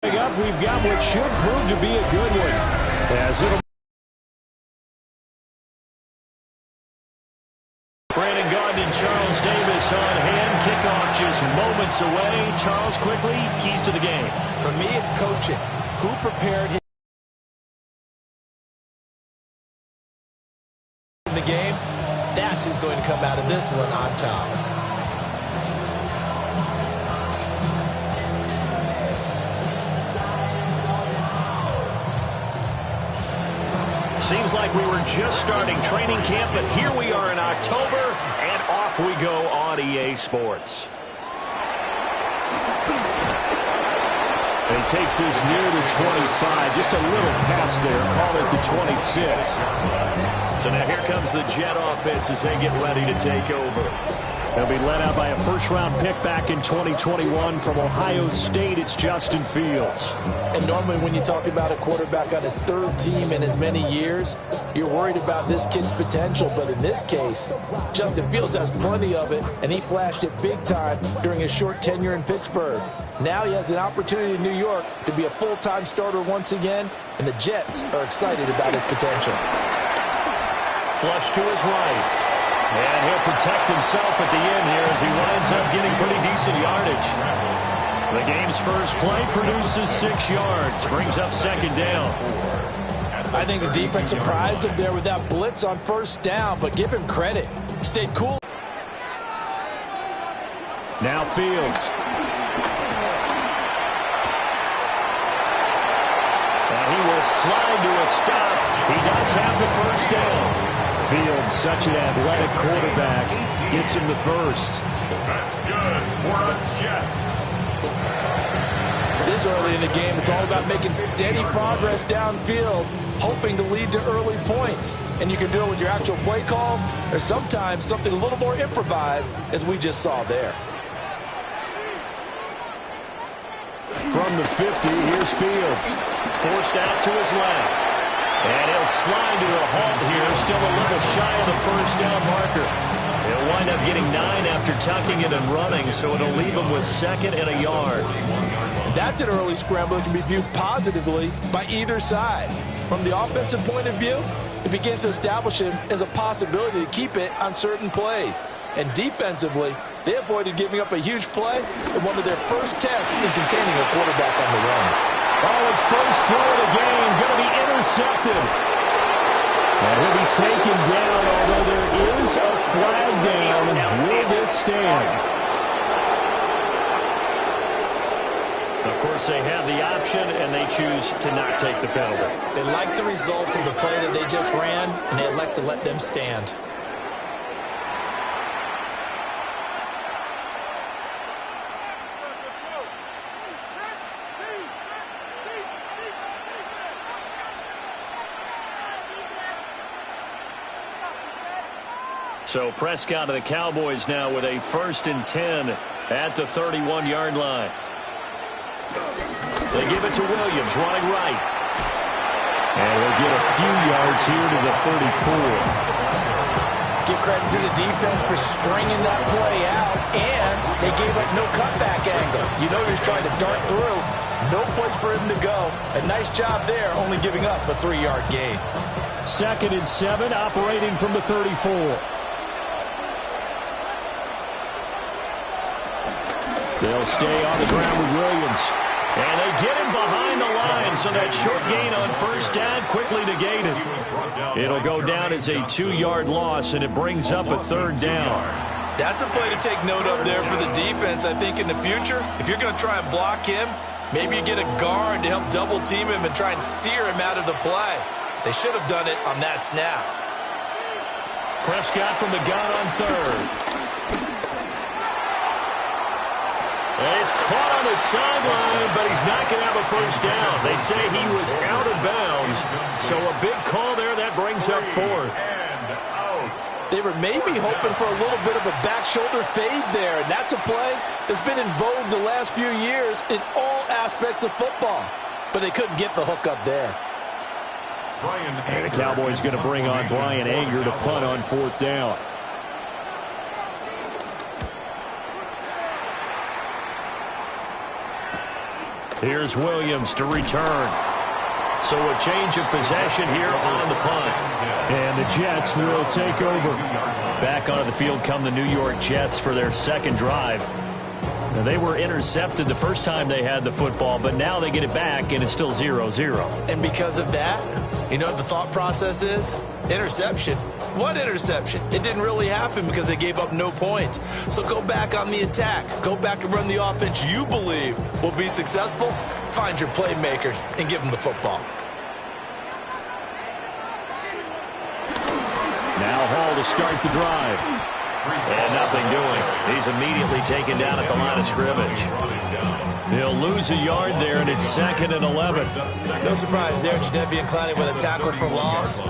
Up, we've got what should prove to be a good one. As it'll Brandon Gaudin and Charles Davis on hand. Kickoff just moments away. Charles, quickly, keys to the game. For me, it's coaching. Who prepared him in the game? That's who's going to come out of this one on top. Seems like we were just starting training camp, but here we are in October, and off we go on EA Sports. And he takes this near the 25, just a little pass there, call it the 26. So now here comes the Jet offense as they get ready to take over. They'll be led out by a first-round pick back in 2021 from Ohio State. It's Justin Fields. And normally when you talk about a quarterback on his third team in as many years, you're worried about this kid's potential. But in this case, Justin Fields has plenty of it, and he flashed it big time during his short tenure in Pittsburgh. Now he has an opportunity in New York to be a full-time starter once again, and the Jets are excited about his potential. Flush to his right. And he'll protect himself at the end here as he winds up getting pretty decent yardage. The game's first play produces 6 yards, brings up second down. I think the defense surprised him there with that blitz on first down, but give him credit. He stayed cool. Now Fields. And he will slide to a stop. He does have the first down. Fields, such an athletic quarterback, gets him the first. That's good for the Jets. This early in the game, it's all about making steady progress downfield, hoping to lead to early points. And you can do it with your actual play calls, or sometimes something a little more improvised, as we just saw there. From the 50, here's Fields. Forced out to his left. And he'll slide to a halt here, still a little shy of the first down marker. He'll wind up getting 9 after tucking it and running, so it'll leave him with second and a yard. That's an early scramble that can be viewed positively by either side. From the offensive point of view, it begins to establish him as a possibility to keep it on certain plays. And defensively, they avoided giving up a huge play in one of their first tests in containing a quarterback on the run. Oh, his first throw of the game, going to be intercepted. And he'll be taken down, although there is a flag down. Will this stand? Of course, they have the option, and they choose to not take the penalty. They like the results of the play that they just ran, and they elect to let them stand. So Prescott of the Cowboys now with a 1st and 10 at the 31-yard line. They give it to Williams, running right. And he'll get a few yards here to the 34. Give credit to the defense for stringing that play out, and they gave up no cutback angle. You know he's trying to dart through. No place for him to go. A nice job there, only giving up a 3-yard gain. 2nd and 7, operating from the 34. They'll stay on the ground with Williams. And they get him behind the line, so that short gain on first down quickly negated. It'll go down as a 2-yard loss, and it brings up a 3rd down. That's a play to take note of there for the defense, I think, in the future. If you're going to try and block him, maybe you get a guard to help double-team him and try and steer him out of the play. They should have done it on that snap. Prescott from the gun on 3rd. And he's caught on the sideline, but he's not going to have a first down. They say he was out of bounds. So a big call there, that brings up 4th. They were maybe hoping for a little bit of a back shoulder fade there, and that's a play that's been in vogue the last few years in all aspects of football. But they couldn't get the hook up there. And the Cowboys going to bring on Brian Anger to punt on 4th down. Here's Williams to return. So a change of possession here on the punt. And the Jets will take over. Back onto the field come the New York Jets for their second drive. Now, they were intercepted the first time they had the football, but now they get it back, and it's still 0-0. And because of that, you know what the thought process is? Interception. What interception? It didn't really happen because they gave up no points. So go back on the attack. Go back and run the offense you believe will be successful. Find your playmakers and give them the football. Now Hall to start the drive. And nothing doing. He's immediately taken down at the line of scrimmage. He'll lose a yard there, and it's 2nd and 11. No surprise there, Jadeveon Clowney with a tackle for loss.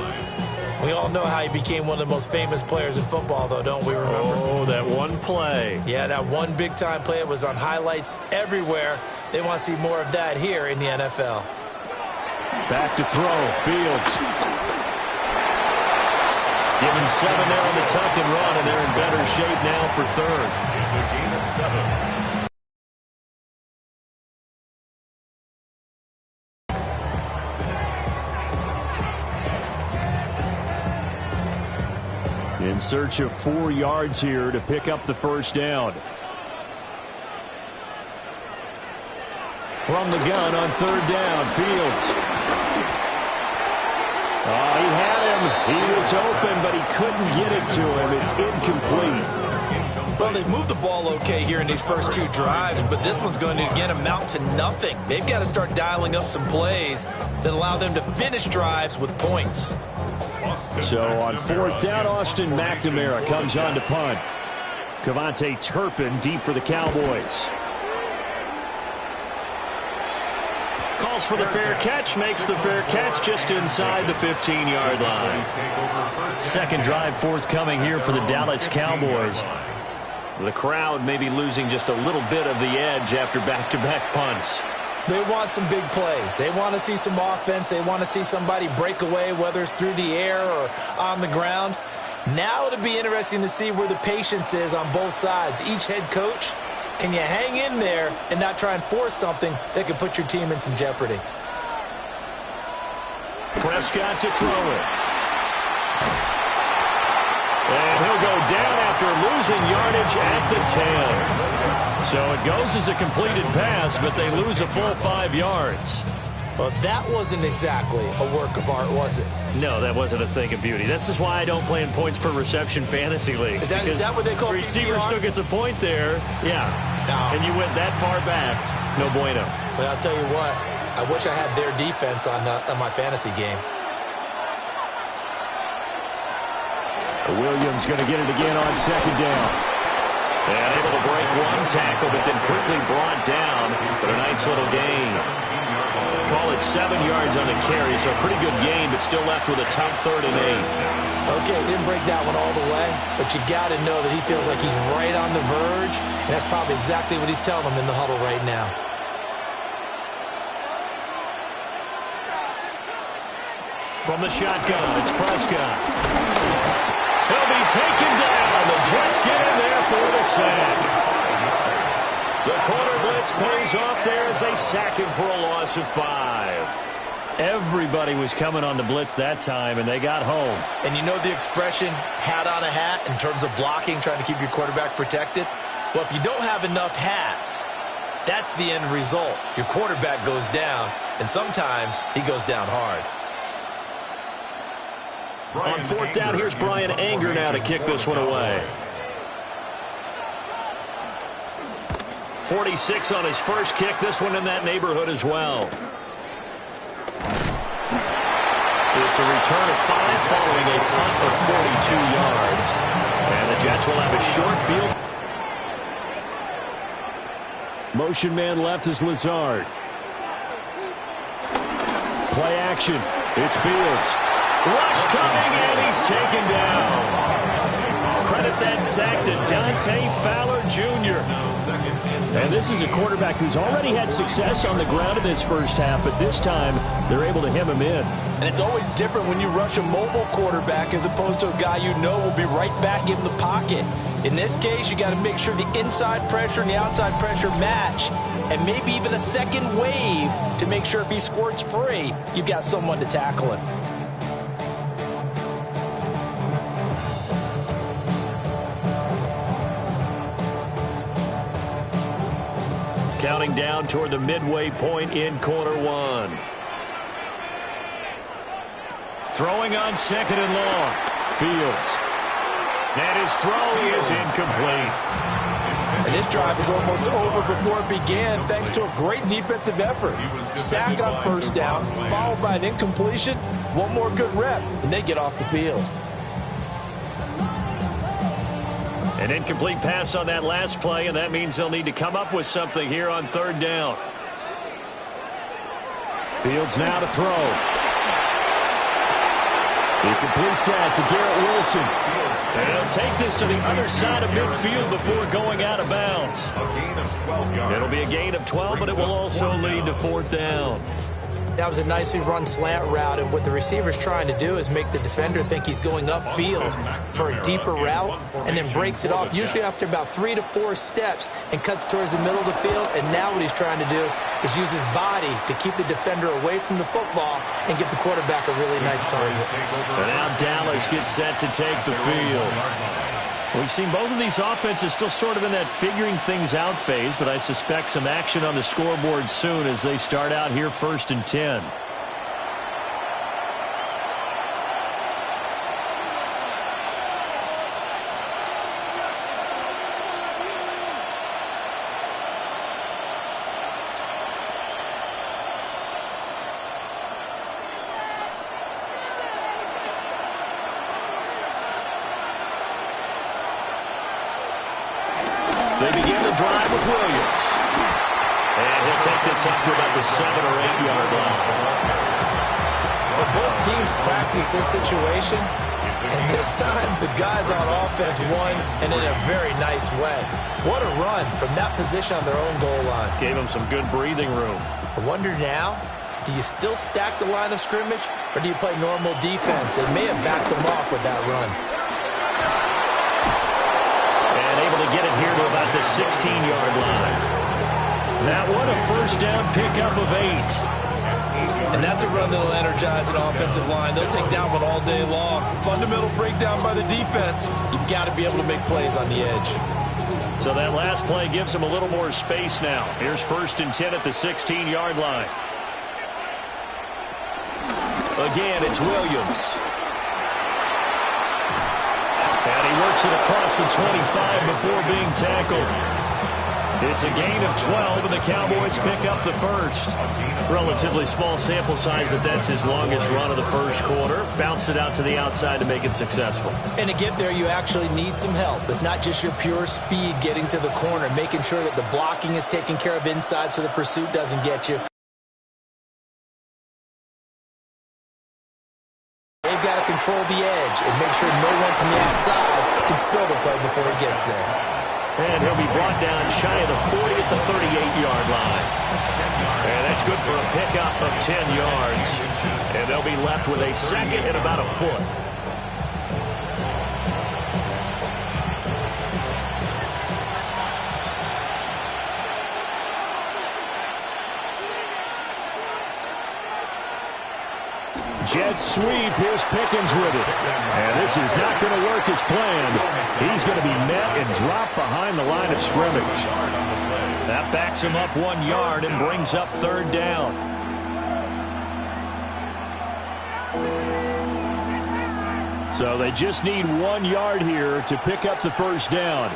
We all know how he became one of the most famous players in football, though, don't we remember? Oh, that one play. Yeah, that one big-time play was on highlights everywhere. They want to see more of that here in the NFL. Back to throw. Fields. Give him 7 there on the tuck and run, and they're in better shape now for third. It's a gain of 7. In search of 4 yards here to pick up the first down. From the gun on 3rd down, Fields. Oh, he had him. He was open, but he couldn't get it to him. It's incomplete. Well, they've moved the ball okay here in these first 2 drives, but this one's going to, again, amount to nothing. They've got to start dialing up some plays that allow them to finish drives with points. So on 4th down, Austin McNamara comes on to punt. Cavante Turpin deep for the Cowboys. Calls for the fair catch, makes the fair catch just inside the 15-yard line. Second drive forthcoming here for the Dallas Cowboys. The crowd may be losing just a little bit of the edge after back-to-back punts. They want some big plays. They want to see some offense. They want to see somebody break away, whether it's through the air or on the ground. Now it'll be interesting to see where the patience is on both sides. Each head coach, can you hang in there and not try and force something that could put your team in some jeopardy? Prescott to throw it. And he'll go down after losing yardage at the 10. So it goes as a completed pass, but they lose a full 5 yards. Well, that wasn't exactly a work of art, was it? No, that wasn't a thing of beauty. That's just why I don't play in points per reception fantasy league. Is that what they call receiver PPR? still gets a point there. Yeah. No. And you went that far back. No bueno. Well, I'll tell you what. I wish I had their defense on my fantasy game. Williams going to get it again on 2nd down. And able to break one tackle, but then quickly brought down for a nice little gain. Call it 7 yards on the carry, so a pretty good gain, but still left with a tough 3rd and 8. Okay, he didn't break that one all the way, but you got to know that he feels like he's right on the verge, and that's probably exactly what he's telling them in the huddle right now. From the shotgun, it's Prescott. He'll be taken down. The Jets get in there for the sack. The corner blitz pays off there as they sack him for a loss of 5. Everybody was coming on the blitz that time, and they got home. And you know the expression, hat on a hat, in terms of blocking, trying to keep your quarterback protected? Well, if you don't have enough hats, that's the end result. Your quarterback goes down, and sometimes he goes down hard. On 4th down, here's Brian Anger now to kick this one away. 46 on his first kick. This one in that neighborhood as well. It's a return of 5 following a punt of 42 yards. And the Jets will have a short field. Motion man left is Lazard. Play action. It's Fields. Rush coming, and he's taken down. Credit that sack to Dante Fowler Jr. And this is a quarterback who's already had success on the ground in this first half, but this time they're able to hem him in. And it's always different when you rush a mobile quarterback as opposed to a guy you know will be right back in the pocket. In this case, you got to make sure the inside pressure and the outside pressure match. and maybe even a second wave to make sure if he squirts free, you've got someone to tackle him. Counting down toward the midway point in quarter one. Throwing on second and long. Fields. And his throw is incomplete. And this drive is almost over before it began thanks to a great defensive effort. Sack on first down, followed by an incompletion. One more good rep, and they get off the field. An incomplete pass on that last play, and that means they'll need to come up with something here on third down. Fields now to throw. He completes that to Garrett Wilson. And he'll take this to the other side of midfield before going out of bounds. It'll be a gain of 12, but it will also lead to fourth down. That was a nicely run slant route, and what the receiver's trying to do is make the defender think he's going upfield for a deeper route, and then breaks it off, usually after about 3 to 4 steps, and cuts towards the middle of the field. And now what he's trying to do is use his body to keep the defender away from the football and give the quarterback a really nice target. And now Dallas gets set to take the field. We've seen both of these offenses still sort of in that figuring things out phase, but I suspect some action on the scoreboard soon as they start out here 1st and 10. They begin the drive with Williams. And he'll take this up to about the 7 or 8 yard line. Well, both teams practice this situation, and this time the guys on offense won, and in a very nice way. What a run from that position on their own goal line. Gave them some good breathing room. I wonder now, do you still stack the line of scrimmage, or do you play normal defense? They may have backed them off with that run. Able to get it here to about the 16-yard line. That one, a first down pickup of 8. And that's a run that'll energize an offensive line. They'll take that one all day long. Fundamental breakdown by the defense. You've got to be able to make plays on the edge. So that last play gives them a little more space now. Here's 1st and 10 at the 16-yard line. Again, it's Williams. And he works it across the 25 before being tackled. It's a gain of 12, and the Cowboys pick up the first. Relatively small sample size, but that's his longest run of the first quarter. Bounced it out to the outside to make it successful. And to get there, you actually need some help. It's not just your pure speed getting to the corner, making sure that the blocking is taken care of inside so the pursuit doesn't get you. They've got to control the edge and make sure no one from the outside can spill the play before he gets there. And he'll be brought down shy of the 40 at the 38-yard line. And that's good for a pickup of 10 yards. And they'll be left with a second and about a foot. Jet sweep. Here's Pickens with it. And this is not going to work as planned. He's going to be met and dropped behind the line of scrimmage. That backs him up 1 yard and brings up third down. So they just need 1 yard here to pick up the first down.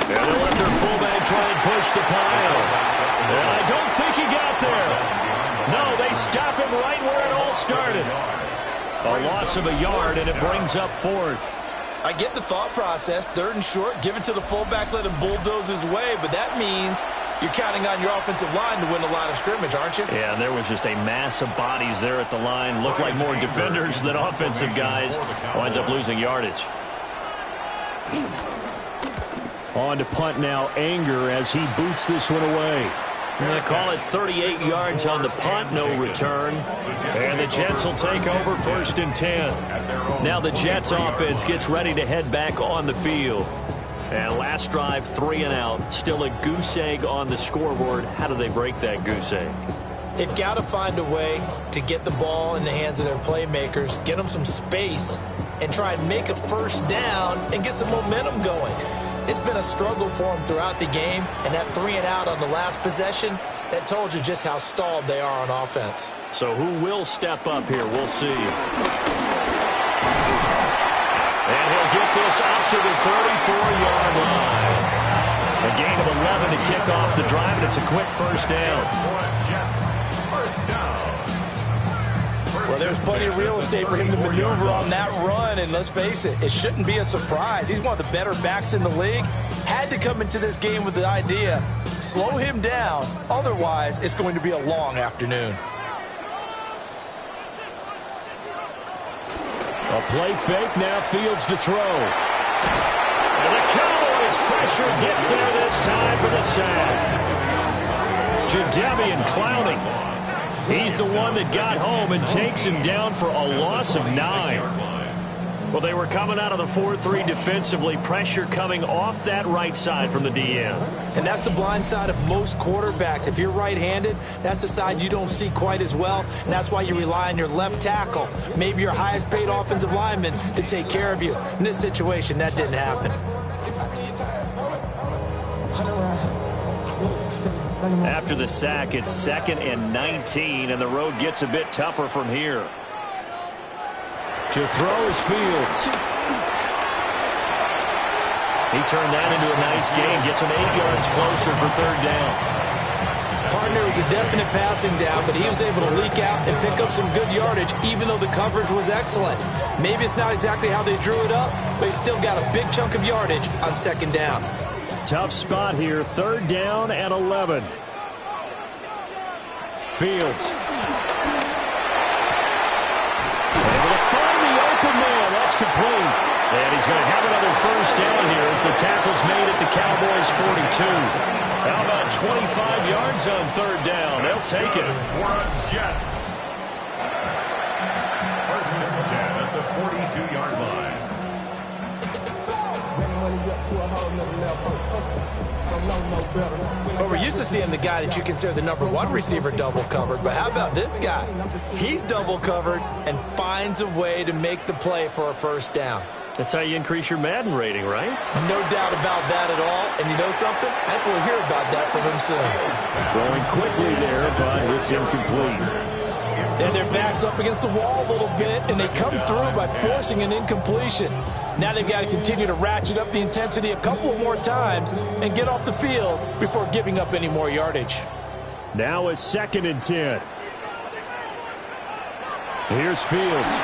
And they'll let their fullback try and push the pile. And I don't think he got there. No, they stop him right where it all started. A loss of a yard, and it brings up fourth. I get the thought process. 3rd and short, give it to the fullback, let him bulldoze his way. But that means you're counting on your offensive line to win the line of scrimmage, aren't you? Yeah, and there was just a mass of bodies there at the line. Looked like more defenders than offensive guys. Winds up losing yardage. On to punt now, Anger, as he boots this one away. They call it 38 yards on the punt, no return. And the Jets will take over 1st and 10. Now the Jets offense gets ready to head back on the field. And last drive, 3 and out. Still a goose egg on the scoreboard. How do they break that goose egg? They've got to find a way to get the ball in the hands of their playmakers, get them some space, and try and make a first down and get some momentum going. It's been a struggle for them throughout the game, and that 3 and out on the last possession, that told you just how stalled they are on offense. So who will step up here? We'll see. And he'll get this up to the 34-yard line. A gain of 11 to kick off the drive, and it's a quick first down. Well, there's plenty of real estate for him to maneuver on that run, and let's face it, it shouldn't be a surprise. He's one of the better backs in the league. Had to come into this game with the idea, slow him down, otherwise it's going to be a long afternoon. A play fake, now Fields to throw. And the Cowboys pressure gets there this time for the sack. Jadeveon Clowney. He's the one that got home and takes him down for a loss of 9. Well, they were coming out of the 4-3 defensively. Pressure coming off that right side from the DN. And that's the blind side of most quarterbacks. If you're right-handed, that's the side you don't see quite as well, and that's why you rely on your left tackle, maybe your highest-paid offensive lineman, to take care of you. In this situation, that didn't happen. After the sack, it's 2nd and 19, and the road gets a bit tougher from here. To throw is Fields. He turned that into a nice gain, gets him 8 yards closer for 3rd down. Partner was a definite passing down, but he was able to leak out and pick up some good yardage, even though the coverage was excellent. Maybe it's not exactly how they drew it up, but he still got a big chunk of yardage on 2nd down. Tough spot here, 3rd down and 11. Fields. Able to find the open man. That's complete. And he's going to have another first down here as the tackle's made at the Cowboys' 42. How about 25 yards on 3rd down? They'll take it. For Jets. 1st and 10 at the 42-yard line. But we're used to seeing the guy that you consider the #1 receiver double covered. But how about this guy? He's double covered and finds a way to make the play for a first down. That's how you increase your Madden rating, right? No doubt about that at all. And you know something? I think we'll hear about that from him soon. Throwing quickly there, but it's incomplete. And their back's up against the wall a little bit, and they come through by forcing an incompletion. Now they've got to continue to ratchet up the intensity a couple more times and get off the field before giving up any more yardage. Now it's 2nd and 10. Here's Fields.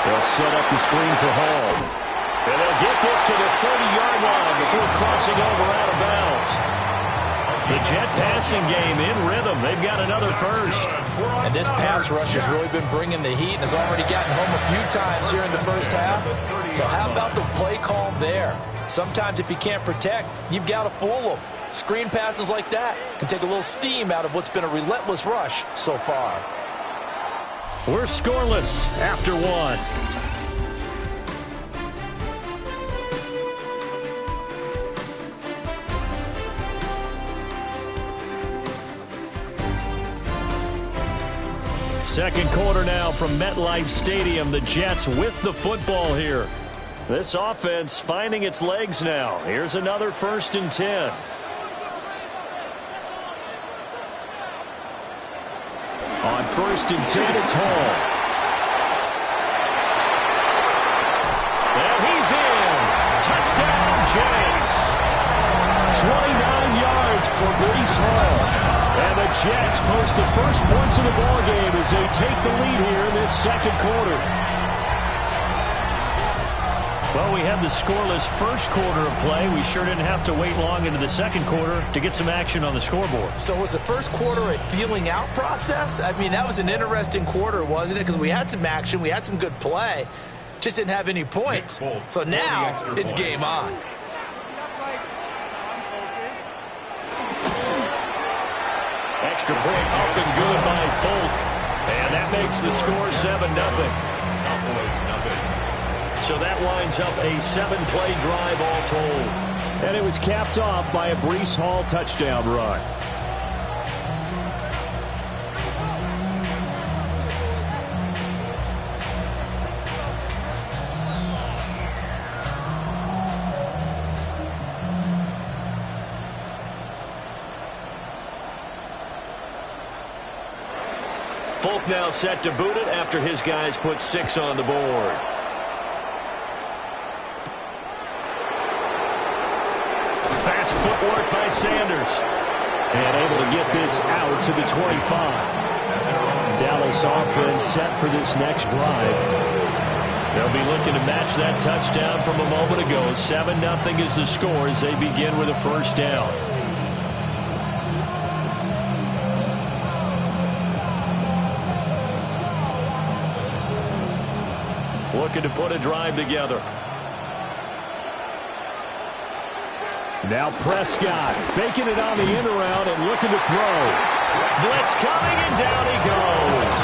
They'll set up the screen for Hall. And they'll get this to the 30-yard line before crossing over out of bounds. The Jet passing game in rhythm. They've got another first. And this pass rush has really been bringing the heat and has already gotten home a few times here in the first half. So how about the play call there? Sometimes if you can't protect, you've got to fool them. Screen passes like that can take a little steam out of what's been a relentless rush so far. We're scoreless after 1. Second quarter now from MetLife Stadium. The Jets with the football here. This offense finding its legs now. Here's another 1st and 10. On 1st and 10, it's Hall. And he's in. Touchdown, Jets. 29 yards for Breece Hall. And the Jets post the first points of the ballgame as they take the lead here in this 2nd quarter. Well, we had the scoreless first quarter of play. We sure didn't have to wait long into the 2nd quarter to get some action on the scoreboard. So was the first quarter a feeling out process? I mean, that was an interesting quarter, wasn't it? Because we had some action, we had some good play, just didn't have any points. So now it's game on. Extra point up and good by Folk. And that makes the score 7-0. Cowboys 0. So that winds up a 7-play drive all told. And it was capped off by a Breece Hall touchdown run. Folk now set to boot it after his guys put 6 on the board. Fast footwork by Sanders. And able to get this out to the 25. Dallas offense set for this next drive. They'll be looking to match that touchdown from a moment ago. 7-0 is the score as they begin with a first down. Looking to put a drive together. Now Prescott faking it on the end around and looking to throw. Blitz coming and down he goes.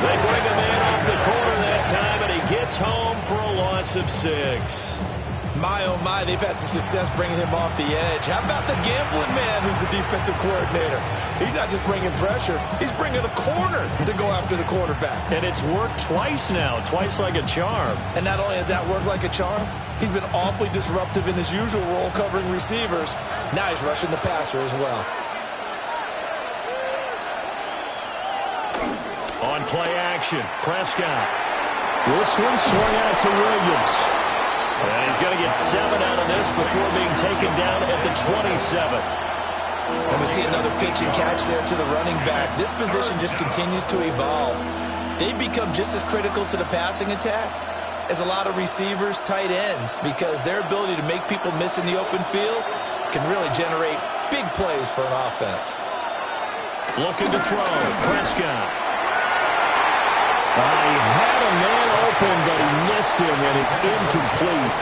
They bring him in off the corner that time and he gets home for a loss of 6. My, oh my, they've had some success bringing him off the edge. How about the gambling man who's the defensive coordinator? He's not just bringing pressure, he's bringing a corner to go after the quarterback. And it's worked twice now, twice like a charm. And not only has that worked like a charm, he's been awfully disruptive in his usual role covering receivers. Now he's rushing the passer as well. On play action, Prescott. This one swung out to Williams. And he's going to get 7 out of this before being taken down at the 27. And we see another pitch and catch there to the running back. This position just continues to evolve. They become just as critical to the passing attack as a lot of receivers, tight ends, because their ability to make people miss in the open field can really generate big plays for an offense. Looking to throw, Prescott. He had a man open, but he missed him, and it's incomplete.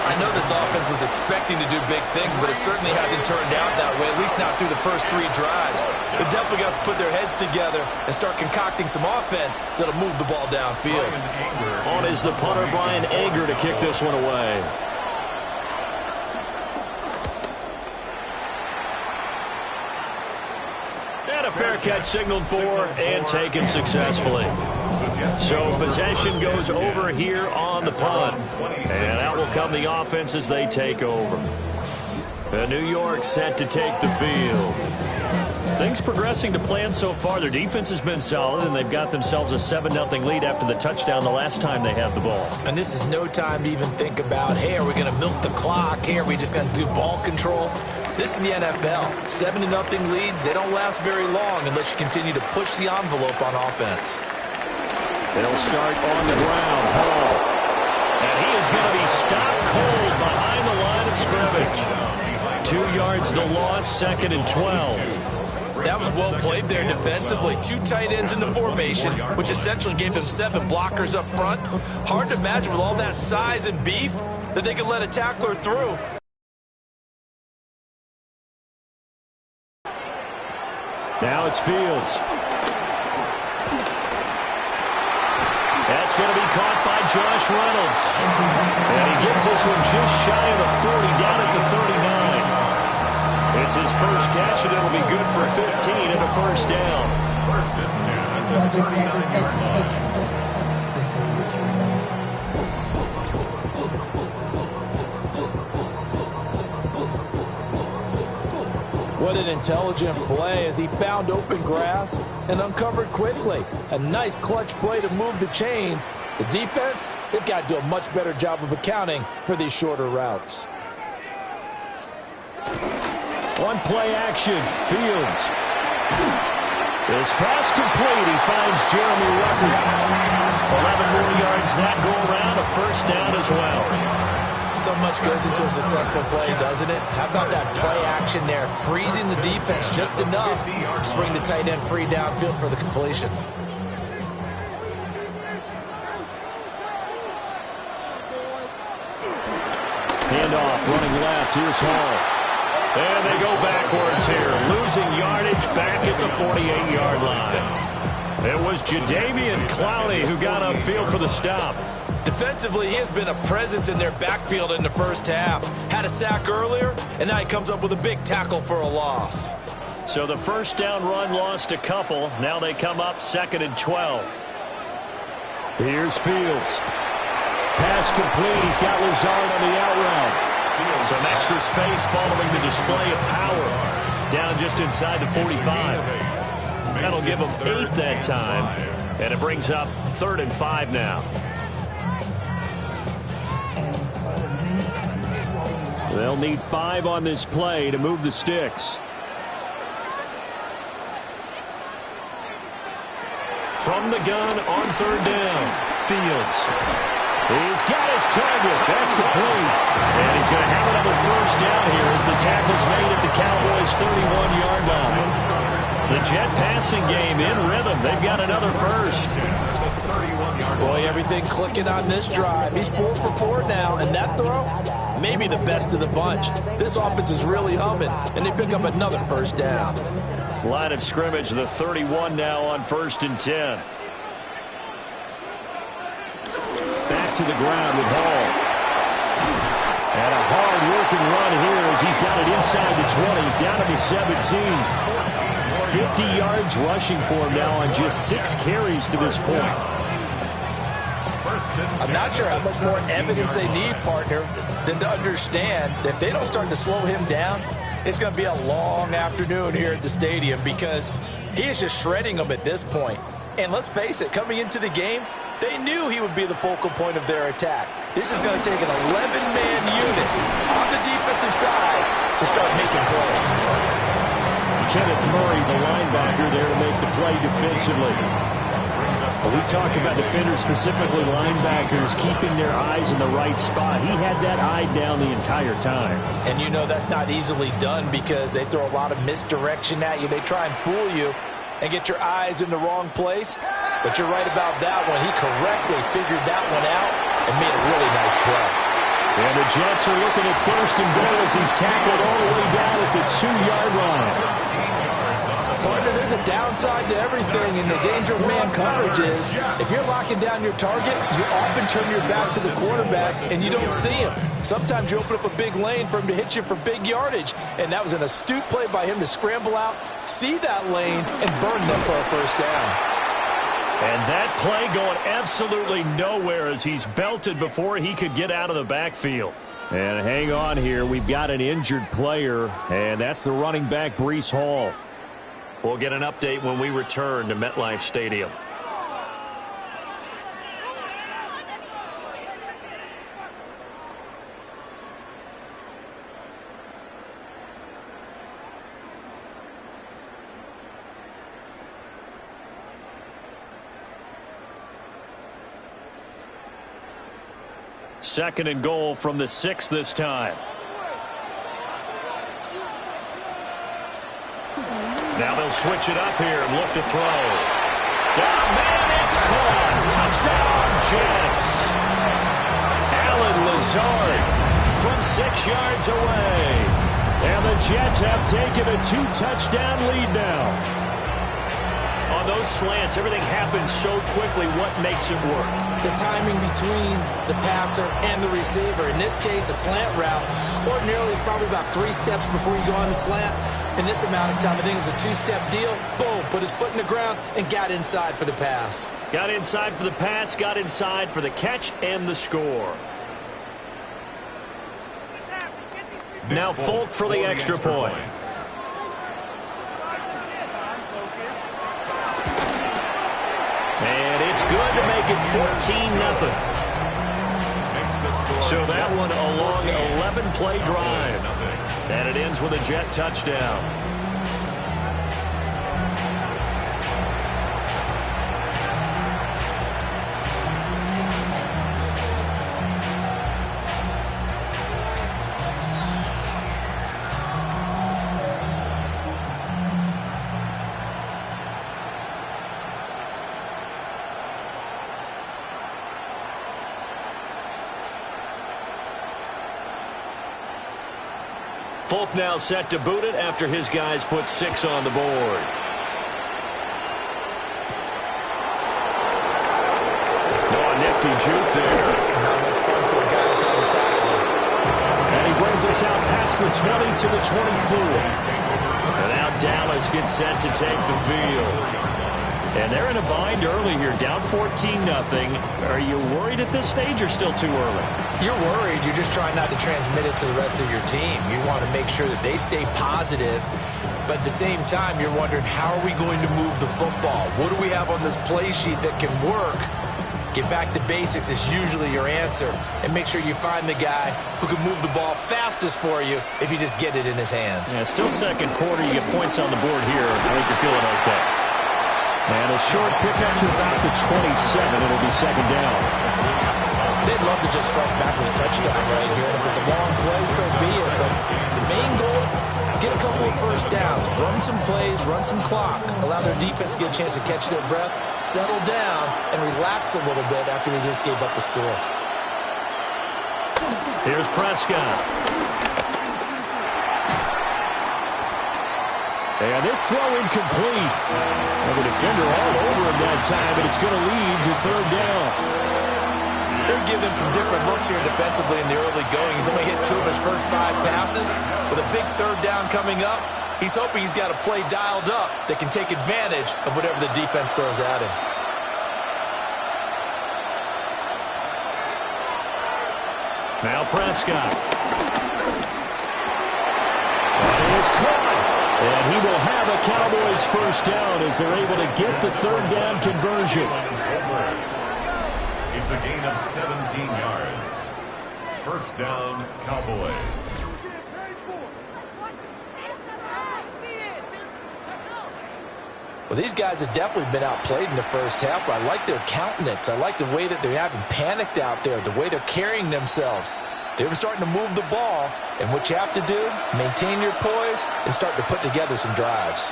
I know this offense was expecting to do big things, but it certainly hasn't turned out that way, at least not through the first 3 drives. They're definitely going to put their heads together and start concocting some offense that'll move the ball downfield. On is the punter, Brian Ager, to kick this one away. And a fair catch signaled for and taken successfully. So possession goes over here on the punt. And out will come the offense as they take over. New York set to take the field. Things progressing to plan so far. Their defense has been solid, and they've got themselves a 7-0 lead after the touchdown the last time they had the ball. And this is no time to even think about, hey, are we going to milk the clock? Hey, are we just going to do ball control? This is the NFL. 7-0 leads, they don't last very long unless you continue to push the envelope on offense. They'll start on the ground. Hall. And he is going to be stopped cold behind the line of scrimmage. 2 yards the loss, 2nd and 12. That was well played there defensively. 2 tight ends in the formation, which essentially gave them 7 blockers up front. Hard to imagine with all that size and beef that they could let a tackler through. Now it's Fields. That's going to be caught by Josh Reynolds. And he gets this one just shy of the 40, down at the 39. It's his first catch, and it'll be good for 15 and a first down. First and 10 at the 39-yard line. What an intelligent play as he found open grass and uncovered quickly. A nice clutch play to move the chains. The defense, they've got to do a much better job of accounting for these shorter routes. On play action, Fields. This pass complete. He finds Jeremy Rucker. 11 more yards that go around, a first down as well. So much goes into a successful play, doesn't it? How about that play action there, freezing the defense just enough to bring the tight end free downfield for the completion. Handoff, running left. Here's Hall. And they go backwards here, losing yardage back at the 48-yard line. It was Jadeveon Clowney who got upfield for the stop. Defensively, he has been a presence in their backfield in the first half. Had a sack earlier, and now he comes up with a big tackle for a loss. So the first down run lost a couple. Now they come up 2nd and 12. Here's Fields. Pass complete. He's got Lazard on the out route. Some extra space following the display of power. Down just inside the 45. That'll give them 8 that time. And it brings up 3rd and 5 now. They'll need 5 on this play to move the sticks. From the gun on 3rd down, Fields. He's got his target. That's complete. And he's going to have another first down here as the tackle's made at the Cowboys' 31-yard line. The Jet passing game in rhythm. They've got another first. Boy, everything clicking on this drive. He's 4 for 4 now, and that throw, maybe the best of the bunch. This offense is really humming, and they pick up another first down. Line of scrimmage, the 31 now on 1st and 10. Back to the ground with Hall. And a hard-working run here as he's got it inside the 20, down to the 17. 50 yards rushing for him now on just 6 carries to this point. I'm not sure how much more evidence they need, partner, than to understand that if they don't start to slow him down, it's going to be a long afternoon here at the stadium because he is just shredding them at this point. And let's face it, coming into the game, they knew he would be the focal point of their attack. This is going to take an 11-man unit on the defensive side to start making plays. Kenneth Murray, the linebacker, there to make the play defensively. We talk about defenders, specifically linebackers, keeping their eyes in the right spot. He had that eye down the entire time. And you know that's not easily done because they throw a lot of misdirection at you. They try and fool you and get your eyes in the wrong place. But you're right about that one. He correctly figured that one out and made a really nice play. And the Jets are looking at 1st and goal as he's tackled all the way down at the 2-yard line. Partner, there's a downside to everything, and the danger of man coverage is if you're locking down your target, you often turn your back to the quarterback and you don't see him. Sometimes you open up a big lane for him to hit you for big yardage, and that was an astute play by him to scramble out, see that lane, and burn them for a first down. And that play going absolutely nowhere as he's belted before he could get out of the backfield. And hang on here, we've got an injured player, and that's the running back, Breece Hall. We'll get an update when we return to MetLife Stadium. Second and goal from the 6 this time. Now they'll switch it up here and look to throw. Down man, it's caught. Touchdown, Jets. Alan Lazard from 6 yards away. And the Jets have taken a 2-touchdown lead now. On those slants, everything happens so quickly. What makes it work? The timing between the passer and the receiver. In this case, a slant route. Ordinarily, it's probably about 3 steps before you go on the slant. In this amount of time, I think it was a 2-step deal. Boom, put his foot in the ground and got inside for the pass. Got inside for the pass, got inside for the catch and the score. Now Folk for the extra point. And it's good to make it 14-0. So that one a long 11-play drive. And it ends with a Jet touchdown. Folk now set to boot it after his guys put 6 on the board. Oh, Nasty juke there. Not much fun for a guy trying to tackle him. And he brings us out past the 20 to the 24. And now Dallas gets set to take the field. And they're in a bind early here, down 14-0. Are you worried at this stage or still too early? You're worried. You're just trying not to transmit it to the rest of your team. You want to make sure that they stay positive. But at the same time, you're wondering, how are we going to move the football? What do we have on this play sheet that can work? Get back to basics is usually your answer. And make sure you find the guy who can move the ball fastest for you if you just get it in his hands. Yeah, still second quarter. You get points on the board here. I think you're feeling okay. And a short pickup to about the 27. It'll be second down. They'd love to just strike back with a touchdown right here. And if it's a long play, so be it. But the main goal, get a couple of first downs. Run some plays, run some clock. Allow their defense to get a chance to catch their breath, settle down, and relax a little bit after they just gave up a score. Here's Prescott. And this throw incomplete. Well, the defender all over him that time, but it's going to lead to third down. They're giving him some different looks here defensively in the early going. He's only hit 2 of his first 5 passes. With a big third down coming up, he's hoping he's got a play dialed up that can take advantage of whatever the defense throws at him. Now Prescott. That is caught. And he will have a Cowboys first down as they're able to get the third down conversion. It's a gain of 17 yards. First down, Cowboys. Well, these guys have definitely been outplayed in the first half. I like their countenance. I like the way that they haven't panicked out there, the way they're carrying themselves. They were starting to move the ball, and what you have to do, maintain your poise and start to put together some drives.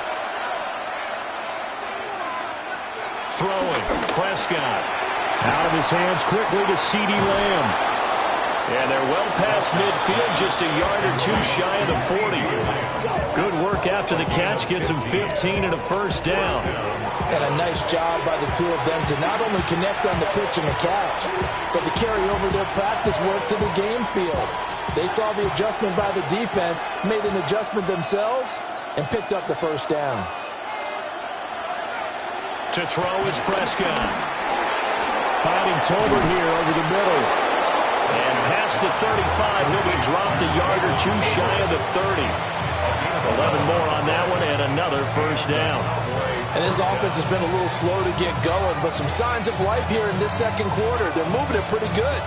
Throwing, Prescott. Out of his hands quickly to CeeDee Lamb. And they're well past midfield, just a yard or 2 shy of the 40. Good work after the catch, gets him 15 and a first down. And a nice job by the two of them to not only connect on the pitch and the catch, but to carry over their practice work to the game field. They saw the adjustment by the defense, made an adjustment themselves, and picked up the first down. To throw is Prescott. Finding Tolbert here over the middle. And past the 35, he'll be dropped a yard or 2 shy of the 30. 11 more on that one and another first down. And this offense has been a little slow to get going, but some signs of life here in this second quarter. They're moving it pretty good,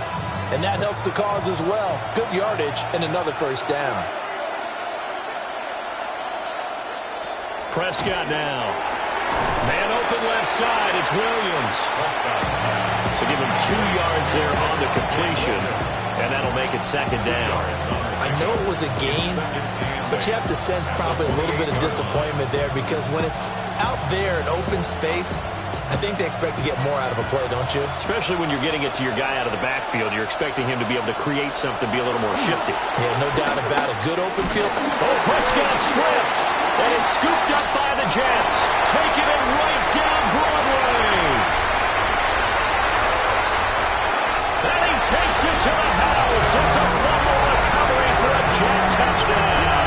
and that helps the cause as well. Good yardage and another first down. Prescott now. Man open left side, it's Williams. So give him 2 yards there on the completion, and that'll make it second down. I know it was a gain, but you have to sense probably a little bit of disappointment there because when it's out there in open space, I think they expect to get more out of a play, don't you? Especially when you're getting it to your guy out of the backfield. You're expecting him to be able to create something, be a little more shifty. Yeah, no doubt about it. Good open field. Oh, Prescott stripped, and it's scooped up by the Jets. Taking it right down Broadway. And he takes it to the house. It's a fumble recovery for a Jet touchdown.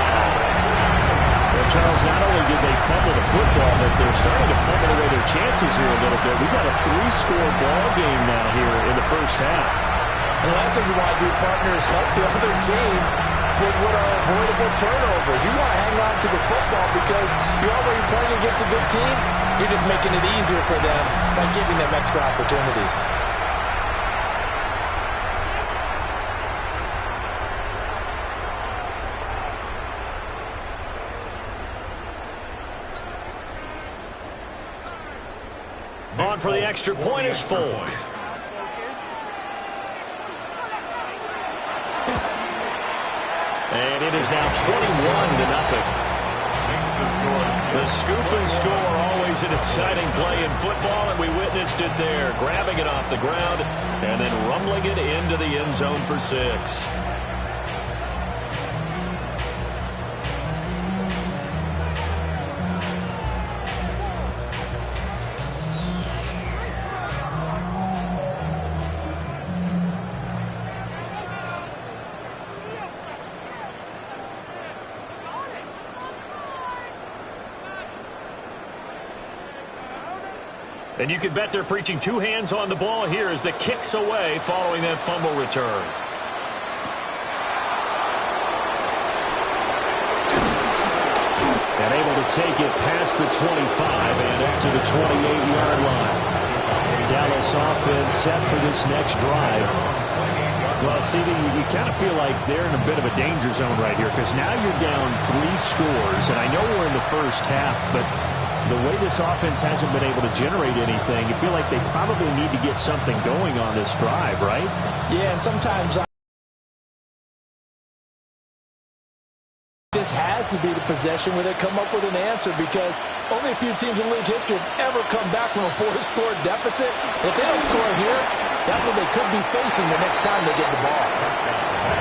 Well, Charles, not only did they fumble the football, but they're starting to fumble away their chances here a little bit. We've got a 3-score ball game now here in the first half. And the last thing you want to do, partner, is help the other team with what are avoidable turnovers. You want to hang on to the football because you're already playing against a good team. You're just making it easier for them by giving them extra opportunities. On for the extra point is Folk. And it is now 21-0. The scoop and score, always an exciting play in football, and we witnessed it there. Grabbing it off the ground and then rumbling it into the end zone for 6. And you can bet they're preaching two hands on the ball here as the kick's away following that fumble return. And able to take it past the 25 and up to the 28-yard line. Dallas offense set for this next drive. Well, see, you kind of feel like they're in a bit of a danger zone right here because now you're down 3 scores, and I know we're in the first half, but the way this offense hasn't been able to generate anything, you feel like they probably need to get something going on this drive, right? Yeah, and sometimes this has to be the possession where they come up with an answer because only a few teams in league history have ever come back from a 4-score deficit. If they don't score here, that's what they could be facing the next time they get the ball.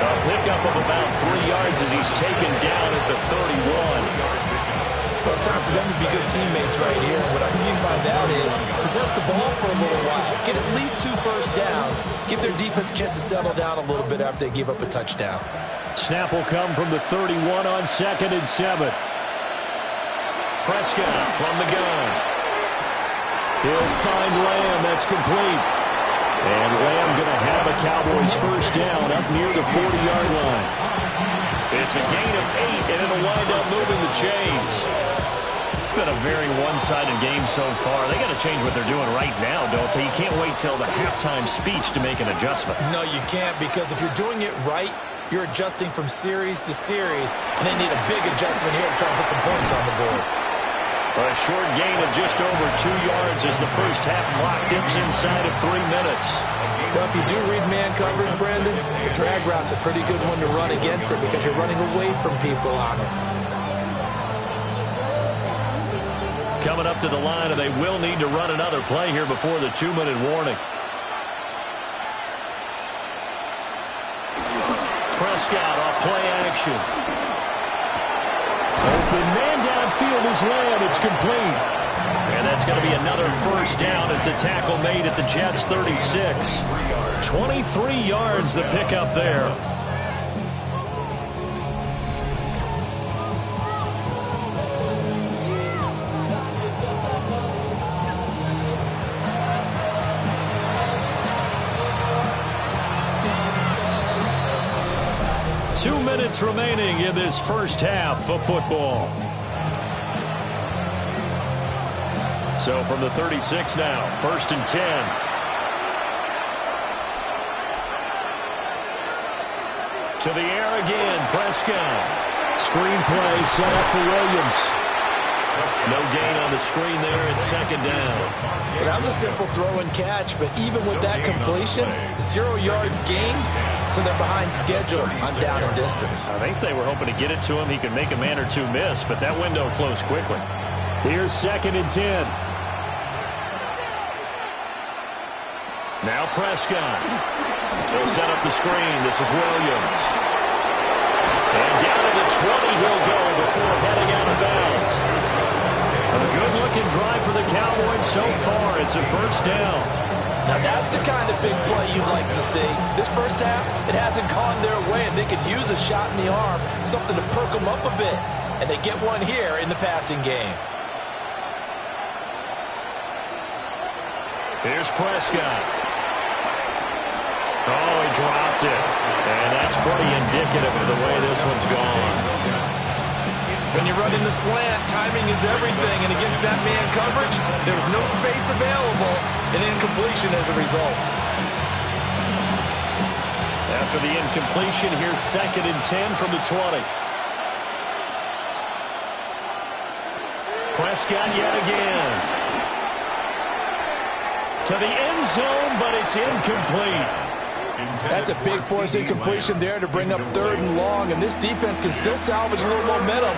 A pickup of about 3 yards as he's taken down at the 31. Well, it's time for them to be good teammates right here. And what I mean by that is possess the ball for a little while. Get at least 2 first downs. Give their defense a chance to settle down a little bit after they give up a touchdown. Snap will come from the 31 on 2nd and 7. Prescott from the gun. He'll find Lamb. That's complete. And Lamb going to have a Cowboys first down up near the 40-yard line. It's a gain of 8, and it'll wind up moving the chains. It's been a very one-sided game so far. They got to change what they're doing right now, don't they? You can't wait till the halftime speech to make an adjustment. No, you can't, because if you're doing it right, you're adjusting from series to series, and they need a big adjustment here to try and put some points on the board. A short gain of just over 2 yards as the first half clock dips inside of 3 minutes. Well, if you do read man coverage, Brandon, the drag route's a pretty good one to run against it because you're running away from people on it. Coming up to the line, and they will need to run another play here before the 2-minute warning. Prescott off play action. Open man downfield is Lamb. It's complete. And that's going to be another first down as the tackle made at the Jets' 36. 23 yards the pickup there. Two minutes remaining in this first half of football. So from the 36 now, 1st and 10. To the air again, Prescott. Screenplay set up for Williams. No gain on the screen there at 2nd down. Well, that was a simple throw and catch, but even with that completion, 0 yards gained, so they're behind schedule on down and distance. I think they were hoping to get it to him. He could make a man or two miss, but that window closed quickly. Here's 2nd and 10. Now Prescott. They'll set up the screen. This is Williams. And down to the 20 he'll go before heading out of bounds. A good-looking drive for the Cowboys so far. It's a first down. Now that's the kind of big play you'd like to see. This first half, it hasn't gone their way, and they could use a shot in the arm, something to perk them up a bit. And they get one here in the passing game. Here's Prescott. Oh, he dropped it. And that's pretty indicative of the way this one's gone. When you run in the slant, timing is everything. And against that man coverage, there's no space available. An incompletion as a result. After the incompletion, here's 2nd and 10 from the 20. Prescott yet again. To the end zone, but it's incomplete. That's a big force incompletion there to bring up 3rd and long, and this defense can still salvage a little momentum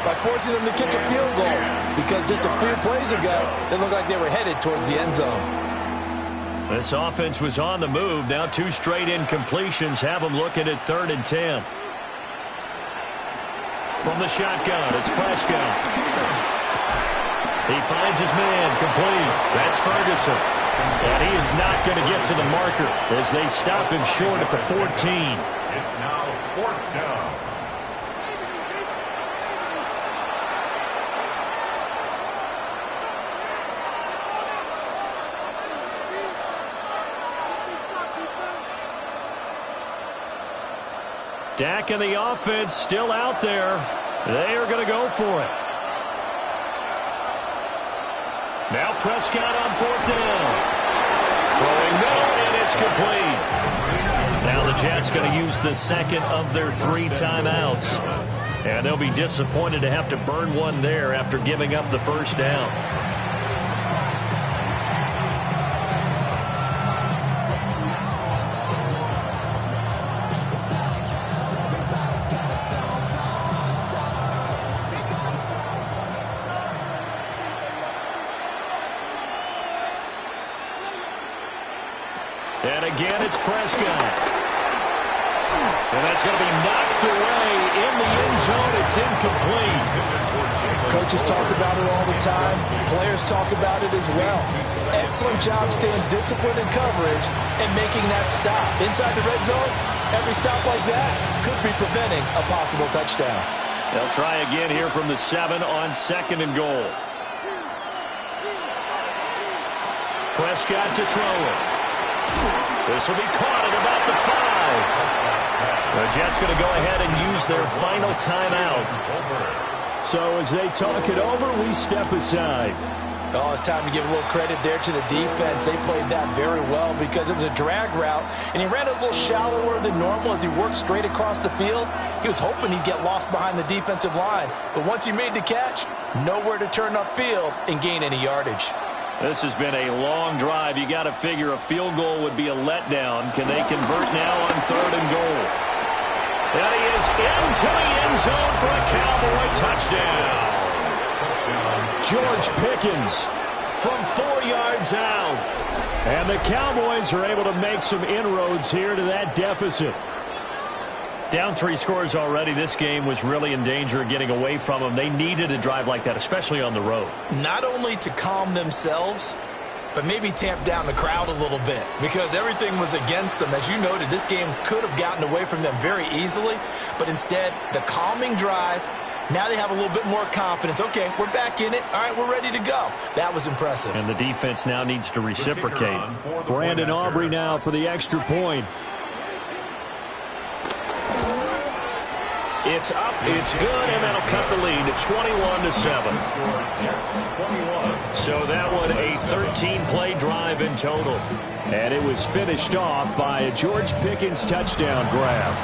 by forcing them to kick a field goal, because just a few plays ago, they looked like they were headed towards the end zone. This offense was on the move. Now 2 straight incompletions have them looking at 3rd and 10. From the shotgun, it's Prescott. He finds his man, complete. That's Ferguson. And he is not going to get to the marker as they stop him short at the 14. It's now 4th down. Dak and the offense still out there. They are going to go for it. Now Prescott on 4th down. Throwing middle, and it's complete. Now the Jets going to use the second of their 3 timeouts. And they'll be disappointed to have to burn one there after giving up the first down. And again, it's Prescott. And that's going to be knocked away in the end zone. It's incomplete. Coaches talk about it all the time. Players talk about it as well. Excellent job staying disciplined in coverage and making that stop. Inside the red zone, every stop like that could be preventing a possible touchdown. They'll try again here from the 7 on 2nd and goal. Prescott to throw it. This will be caught at about the 5. The Jets going to go ahead and use their final timeout. So as they talk it over, we step aside. Oh, it's time to give a little credit there to the defense. They played that very well because it was a drag route, and he ran a little shallower than normal as he worked straight across the field. He was hoping he'd get lost behind the defensive line, but once he made the catch, nowhere to turn upfield and gain any yardage. This has been a long drive. You got to figure a field goal would be a letdown. Can they convert now on 3rd and goal? And he is into the end zone for a Cowboy touchdown. George Pickens from 4 yards out. And the Cowboys are able to make some inroads here to that deficit. Down 3 scores already. This game was really in danger of getting away from them. They needed a drive like that, especially on the road. Not only to calm themselves, but maybe tamp down the crowd a little bit because everything was against them. As you noted, this game could have gotten away from them very easily, but instead, the calming drive, now they have a little bit more confidence. Okay, we're back in it. All right, we're ready to go. That was impressive. And the defense now needs to reciprocate. Brandon Aubrey now for the extra point. It's up, it's good, and that'll cut the lead to 21-7. So that one a 13-play drive in total. And it was finished off by a George Pickens touchdown grab.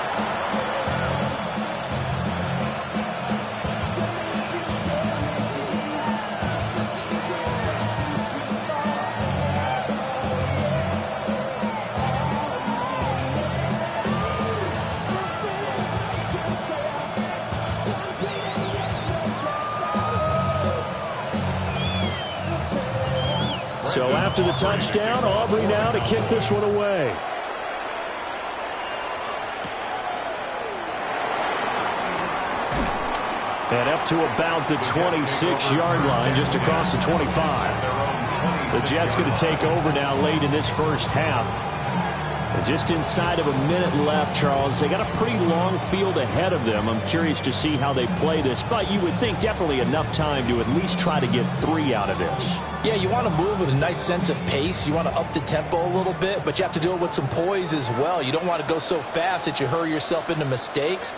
So after the touchdown, Aubrey now to kick this one away. And up to about the 26-yard line, just across the 25. The Jets going to take over now late in this first half. And just inside of a minute left, Charles. They got a pretty long field ahead of them. I'm curious to see how they play this, but you would think definitely enough time to at least try to get 3 out of this. Yeah, you want to move with a nice sense of pace. You want to up the tempo a little bit, but you have to do it with some poise as well. You don't want to go so fast that you hurry yourself into mistakes.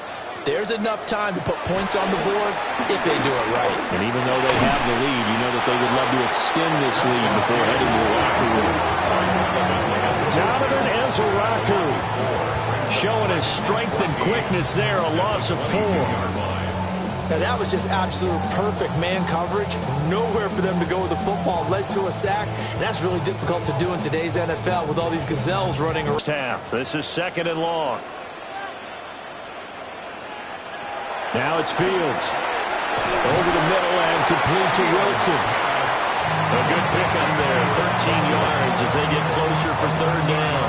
There's enough time to put points on the board if they do it right. And even though they have the lead, you know that they would love to extend this lead before heading to the locker room. Donovan Ezeraku showing his strength and quickness there, a loss of 4. Now that was just absolute perfect man coverage. Nowhere for them to go with the football. Led to a sack. And that's really difficult to do in today's NFL with all these gazelles running around. Half. This is 2nd and long. Now it's Fields. Over the middle and complete to Wilson. A good pickup there, 13 yards as they get closer for 3rd down.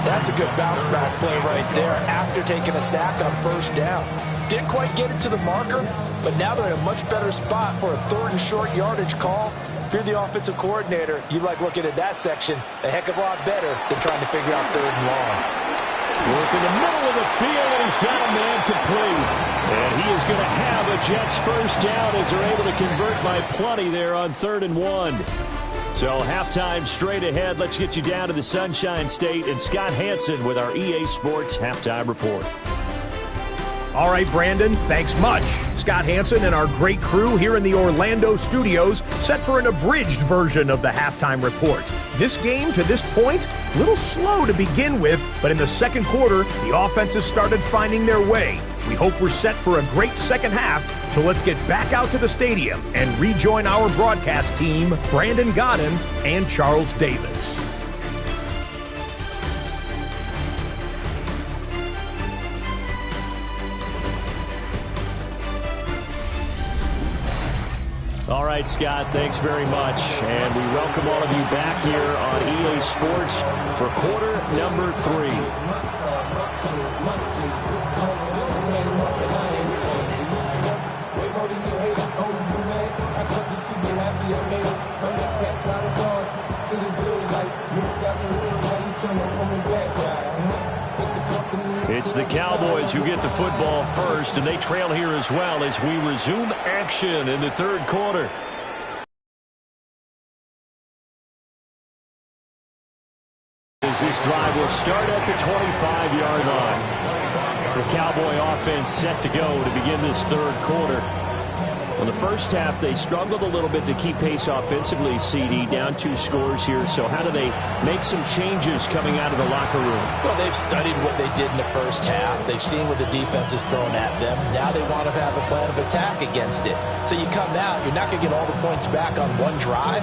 That's a good bounce back play right there after taking a sack on 1st down. Didn't quite get it to the marker, but now they're in a much better spot for a 3rd and short yardage call. If you're the offensive coordinator, you like looking at that section a heck of a lot better than trying to figure out 3rd and long. Work in the middle of the field, and he's got a man complete. And he is going to have a Jets first down as they're able to convert by plenty there on 3rd and 1. So halftime straight ahead. Let's get you down to the Sunshine State and Scott Hansen with our EA Sports Halftime Report. All right, Brandon, thanks much. Scott Hansen and our great crew here in the Orlando studios set for an abridged version of the halftime report. This game, to this point, a little slow to begin with, but in the second quarter, the offenses started finding their way. We hope we're set for a great second half, so let's get back out to the stadium and rejoin our broadcast team, Brandon Godden and Charles Davis. All right, Scott, thanks very much. And we welcome all of you back here on EA Sports for quarter number 3. It's the Cowboys who get the football first, and they trail here as well as we resume action in the third quarter. As this drive will start at the 25-yard line. The Cowboy offense set to go to begin this third quarter. In the first half, they struggled a little bit to keep pace offensively, CD, down 2 scores here. So how do they make some changes coming out of the locker room? Well, they've studied what they did in the first half. They've seen what the defense is throwing at them. Now they want to have a plan of attack against it. So you come out, you're not going to get all the points back on one drive,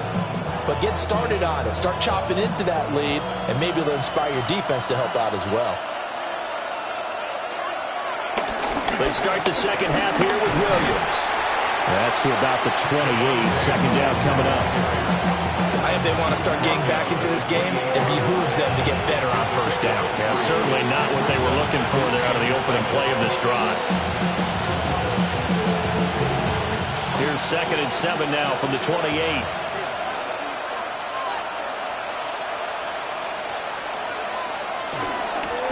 but get started on it. Start chopping into that lead, and maybe it'll inspire your defense to help out as well. They start the second half here with Williams. That's to about the 28. Second down coming up. If they want to start getting back into this game, it behooves them to get better on first down. Yeah, certainly not what they were looking for there out of the opening play of this drive. Here's 2nd and 7 now from the 28.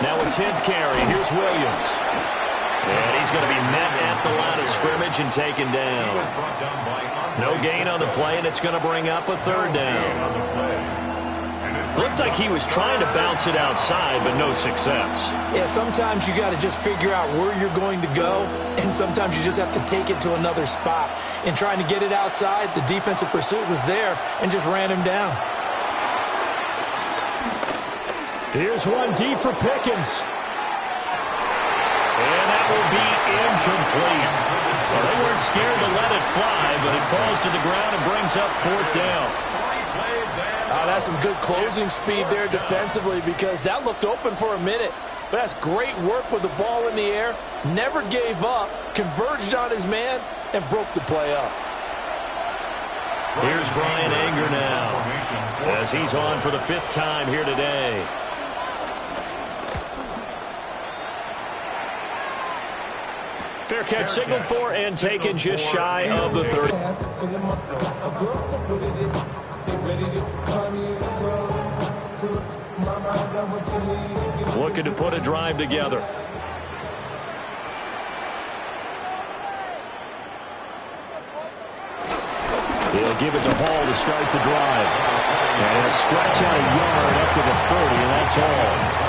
Now a 10th carry. Here's Williams. And he's going to be met at the line of scrimmage and taken down. No gain on the play, and it's going to bring up a third down. Looked like he was trying to bounce it outside, but no success. Yeah, sometimes you got to just figure out where you're going to go, and sometimes you just have to take it to another spot. In trying to get it outside, the defensive pursuit was there and just ran him down. Here's one deep for Pickens. And that will be incomplete. Well, they weren't scared to let it fly, but it falls to the ground and brings up 4th down. That's some good closing speed there defensively, because that looked open for a minute. But that's great work with the ball in the air. Never gave up, converged on his man, and broke the play up. Here's Brian Anger now, as he's on for the 5th time here today. Fair catch signaled for and taken just shy of the 30. Looking to put a drive together. He'll give it to Hall to start the drive. And he'll scratch out a yard up to the 30, and that's all.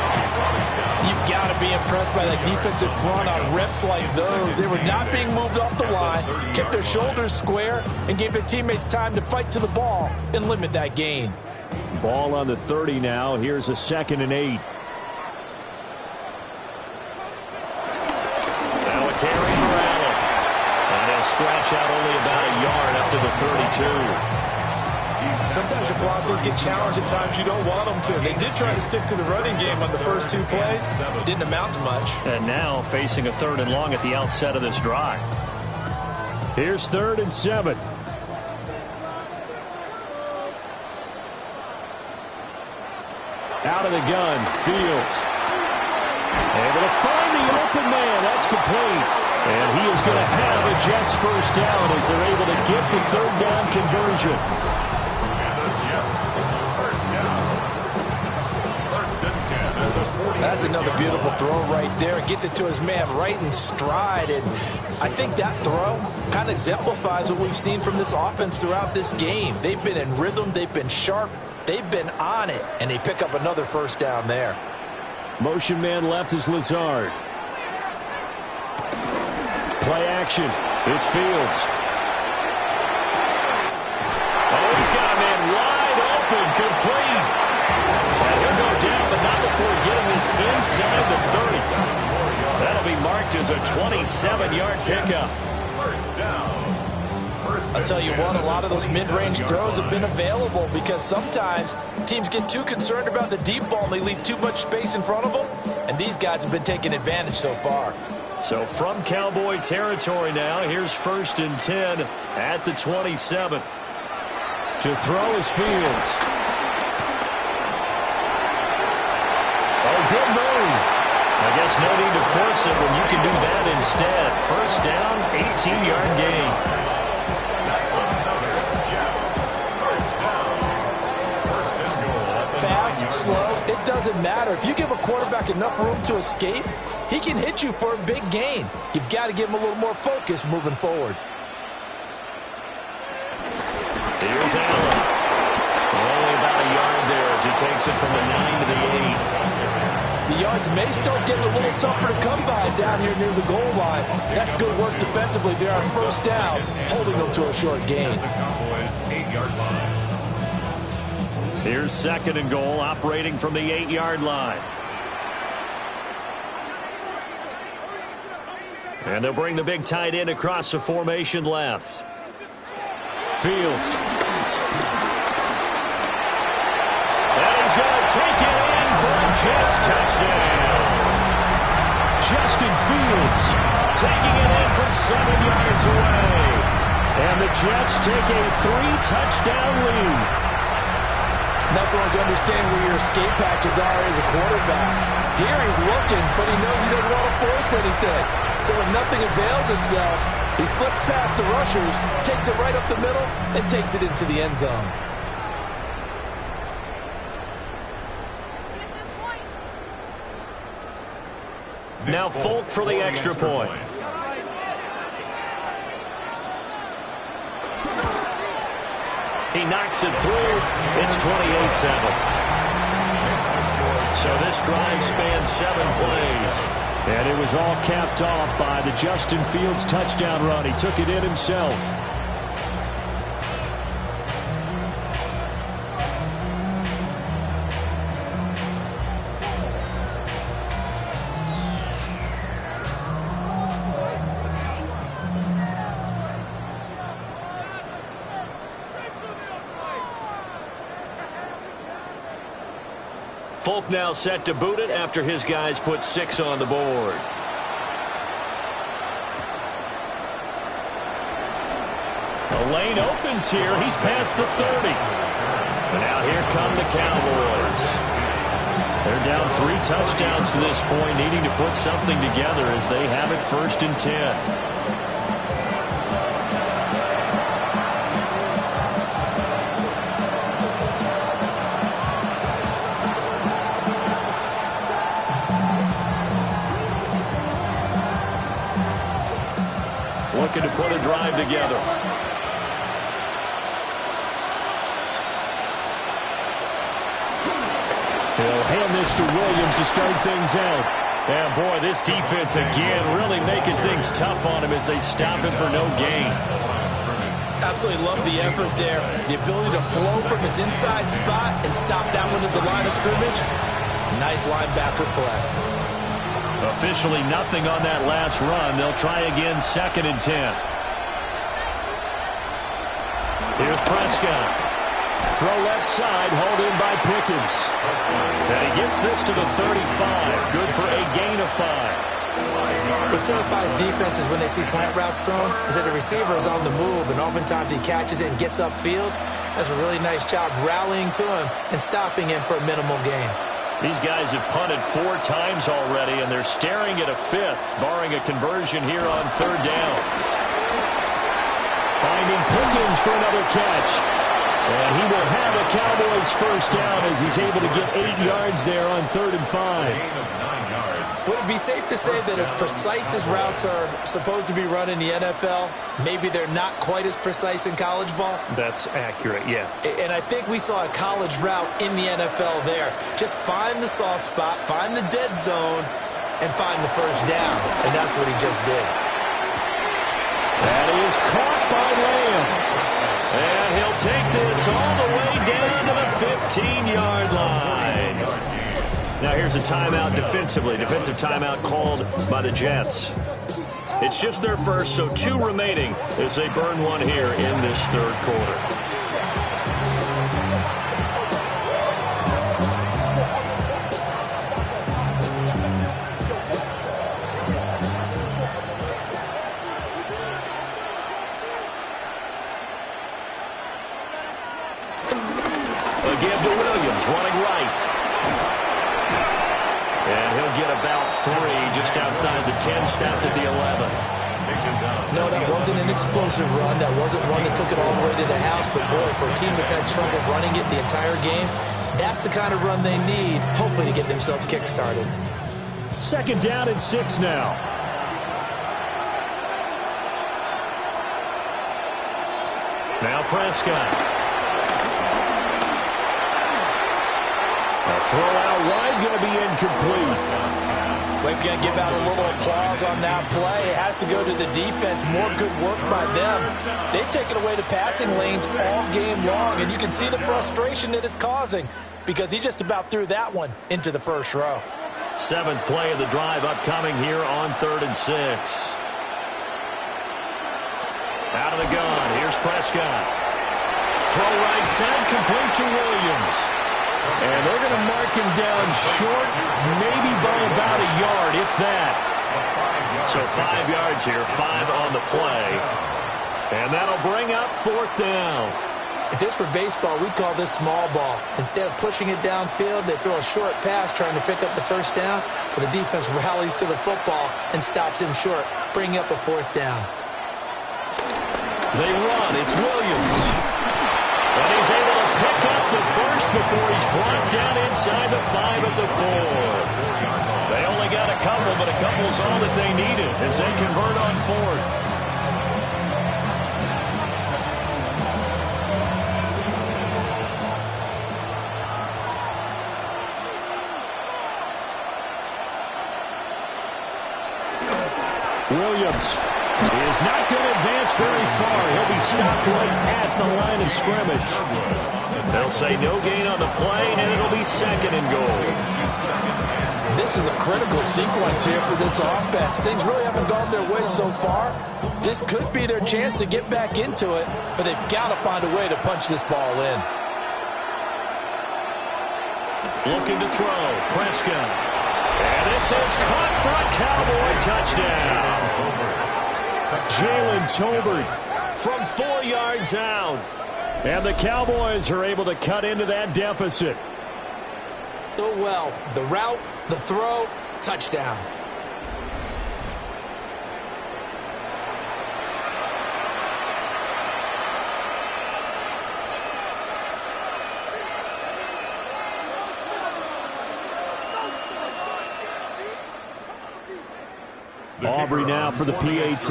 You've got to be impressed by that defensive front on reps like those. They were not being moved off the line, kept their shoulders square, and gave their teammates time to fight to the ball and limit that gain. Ball on the 30 now. Here's a 2nd and 8. Now a carry for Allen. And he'll scratch out only about a yard up to the 32. Sometimes your philosophies get challenged at times you don't want them to. They did try to stick to the running game on the first 2 plays. Didn't amount to much. And now facing a 3rd and long at the outset of this drive. Here's 3rd and 7. Out of the gun, Fields. Able to find the open man. That's complete. And he is going to have a Jets first down as they're able to get the 3rd down conversion. That's another beautiful throw right there. Gets it to his man right in stride. And I think that throw kind of exemplifies what we've seen from this offense throughout this game. They've been in rhythm. They've been sharp. They've been on it. And they pick up another first down there. Motion man left is Lazard. Play action. It's Fields. Oh, he's got a man wide open, complete. And he'll go down, but not before getting this inside the 30. That'll be marked as a 27-yard pickup. First down. I'll tell you what, a lot of those mid-range throws have been available because sometimes teams get too concerned about the deep ball and they leave too much space in front of them, and these guys have been taking advantage so far. So from Cowboy territory now, here's 1st and 10 at the 27. To throw is Fields. Oh, good move. I guess no need to force it when you can do that instead. First down, 18-yard gain. Fast, slow, it doesn't matter. If you give a quarterback enough room to escape, he can hit you for a big gain. You've got to give him a little more focus moving forward. Here's Allen. Only about a yard there as he takes it from the 9 to the 8. The yards may start getting a little tougher to come by down here near the goal line. That's good work defensively there on first down, holding them to a short gain. The Cowboys' 8-yard line. Here's 2nd and goal, operating from the 8-yard line. And they'll bring the big tight end across the formation left. Fields. And he's going to take it in for a Jets touchdown. Justin Fields Taking it in from 7 yards away. And the Jets take a 3-touchdown lead. Never going to understand where your escape patches are as a quarterback. Here he's looking, but he knows he doesn't want to force anything. So when nothing avails itself, he slips past the rushers, takes it right up the middle, and takes it into the end zone. Now Folk for the extra point. He knocks it through. It's 28-7. So this drive spans 7 plays. And it was all capped off by the Justin Fields touchdown run. He took it in himself. Folk now set to boot it after his guys put 6 on the board. The lane opens here. He's past the 30. And now here come the Cowboys. They're down 3 touchdowns to this point, needing to put something together as they have it 1st and 10. Looking to put a drive together. He'll hand this to Williams to start things out. And boy, this defense again really making things tough on him as they stop him for no gain. Absolutely love the effort there. The ability to flow from his inside spot and stop that one at the line of scrimmage. Nice linebacker play. Officially nothing on that last run. They'll try again 2nd and 10. Here's Prescott. Throw left side, hauled in by Pickens. And he gets this to the 35. Good for a gain of 5. What terrifies defenses when they see slant routes thrown is that the receiver is on the move, and oftentimes he catches it and gets upfield. Does a really nice job rallying to him and stopping him for a minimal gain. These guys have punted 4 times already, and they're staring at a 5th, barring a conversion here on 3rd down. Finding Pickens for another catch. And he will have a Cowboys first down as he's able to get 8 yards there on 3rd and 5. Would it be safe to say that as precise as routes are supposed to be run in the NFL, maybe they're not quite as precise in college ball? That's accurate, yeah. And I think we saw a college route in the NFL there. Just find the soft spot, find the dead zone, and find the first down. And that's what he just did. That is caught by Lamb. And he'll take this all the way down to the 15-yard line. Now here's a timeout defensively. Defensive timeout called by the Jets. It's just their first, so 2 remaining as they burn one here in this third quarter. Give to Williams, running right. And he'll get about 3 just outside the 10, snapped at the 11. No, that wasn't an explosive run. That wasn't one that took it all the way to the house. But, boy, for a team that's had trouble running it the entire game, that's the kind of run they need, hopefully, to get themselves kick-started. 2nd down and 6 now. Now Prescott. Throw out wide, going to be incomplete. We're going to give out a little applause on that play. It has to go to the defense. More good work by them. They've taken away the passing lanes all game long, and you can see the frustration that it's causing because he just about threw that one into the first row. 7th play of the drive upcoming here on 3rd and 6. Out of the gun. Here's Prescott. Throw right side, complete to Williams. And they're going to mark him down short, maybe by about a yard, if that. So 5 yards here, 5 on the play. And that'll bring up 4th down. If this were baseball, we'd call this small ball. Instead of pushing it downfield, they throw a short pass trying to pick up the 1st down, but the defense rallies to the football and stops him short, bringing up a 4th down. They run. It's Williams. And he's able to pick up the first before he's blocked down inside the 5 at the 4. They only got a couple, but a couple's all that they needed as they convert on 4th. Williams is not going to advance very far. He'll be stopped right at the line of scrimmage. They'll say no gain on the play, and it'll be 2nd and goal. This is a critical sequence here for this offense. Things really haven't gone their way so far. This could be their chance to get back into it, but they've got to find a way to punch this ball in. Looking to throw. Prescott. And this is caught for a Cowboy touchdown. Jalen Tolbert from 4 yards out. And the Cowboys are able to cut into that deficit. So well, the route, the throw, touchdown. Aubrey now for the PAT.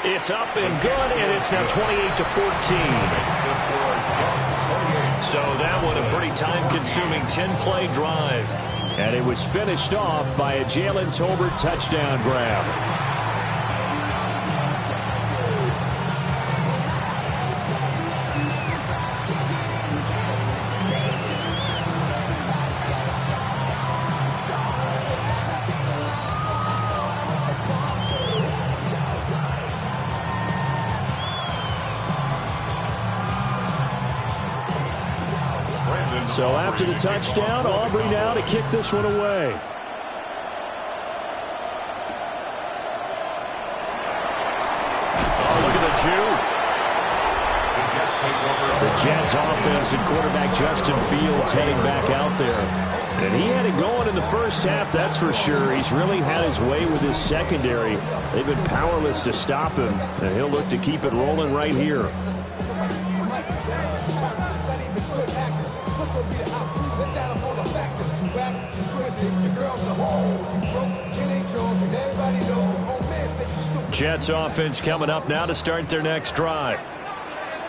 It's up and good, and it's now 28-14. So that one a pretty time-consuming 10-play drive. And it was finished off by a Jalen Tolbert touchdown grab. So after the touchdown, Aubrey now to kick this one away. Oh, look at the juke. The Jets offense and quarterback Justin Fields heading back out there. And he had it going in the first half, that's for sure. He's really had his way with his secondary. They've been powerless to stop him, and he'll look to keep it rolling right here. Jets offense coming up now to start their next drive.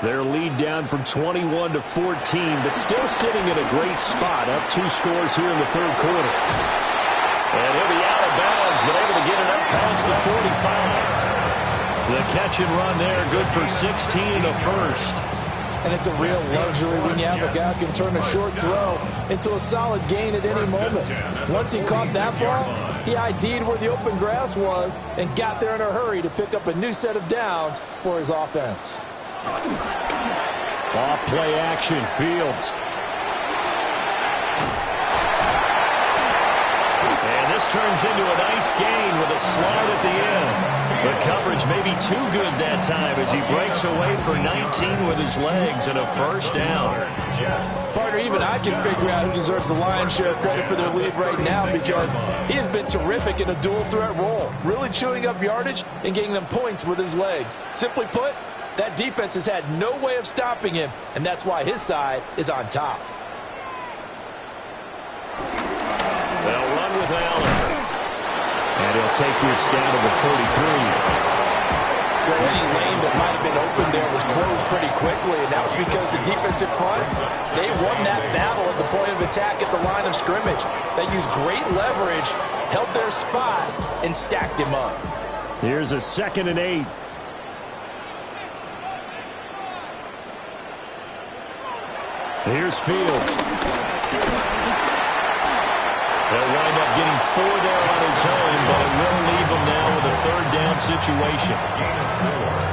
Their lead down from 21-14, but still sitting in a great spot, up 2 scores here in the third quarter. And he'll be out of bounds, but able to get it up past the 45. The catch and run there, good for 16 and a first. And it's a real luxury when you have a guy who can turn a short throw into a solid gain at any moment. Once he caught that ball, he ID'd where the open grass was and got there in a hurry to pick up a new set of downs for his offense. Off play action, Fields. And this turns into a nice gain with a slide at the end. The coverage may be too good that time as he breaks away for 19 with his legs and a first down. Partner, even I can figure out who deserves the lion's share of credit for their lead right now because he has been terrific in a dual threat role, really chewing up yardage and getting them points with his legs. Simply put, that defense has had no way of stopping him, and that's why his side is on top. They'll run with Allen. And he'll take this down to the 43. Well, any lane that might have been open there was closed pretty quickly, and that was because the defensive front, they won that battle at the point of attack at the line of scrimmage. They used great leverage, held their spot, and stacked him up. Here's a 2nd and 8. Here's Fields. They'll wind up getting 4 there on his own, but it will leave him now with a 3rd down situation.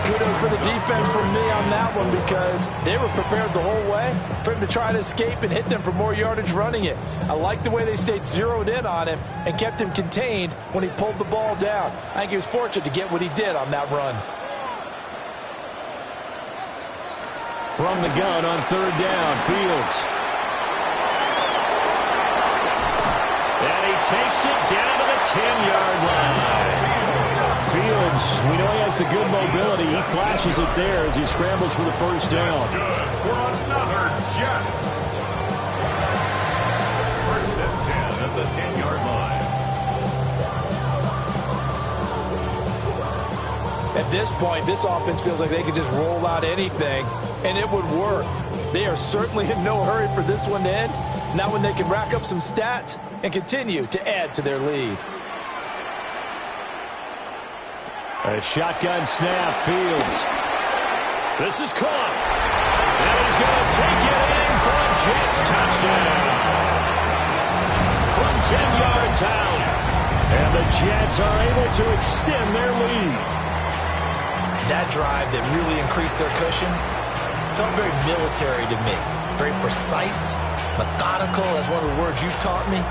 Kudos for the defense from me on that one because they were prepared the whole way for him to try to escape and hit them for more yardage running it. I like the way they stayed zeroed in on him and kept him contained when he pulled the ball down. I think he was fortunate to get what he did on that run. From the gun on 3rd down, Fields. And he takes it down to the 10-yard line. Fields, we know he has the good mobility. He flashes it there as he scrambles for the first down. Good for another Jets. 1st and 10 at the 10-yard line. At this point, this offense feels like they could just roll out anything, and it would work. They are certainly in no hurry for this one to end. Now when they can rack up some stats and continue to add to their lead. A shotgun snap, Fields. This is caught. And he's going to take it in for a Jets touchdown. From 10 yards out. And the Jets are able to extend their lead. That drive that really increased their cushion felt very military to me. Very precise, methodical, that's one of the words you've taught me.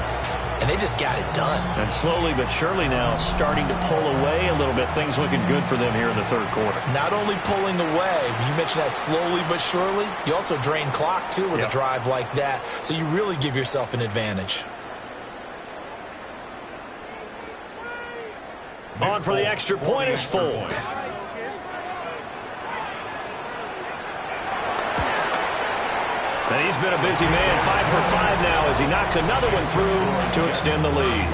And they just got it done. And slowly but surely now starting to pull away a little bit. Things looking good for them here in the 3rd quarter. Not only pulling away, but you mentioned that slowly but surely. You also drain clock, too, with a drive like that. So you really give yourself an advantage. On for the extra point is Folk. And he's been a busy man, 5 for 5 now as he knocks another one through to extend the lead.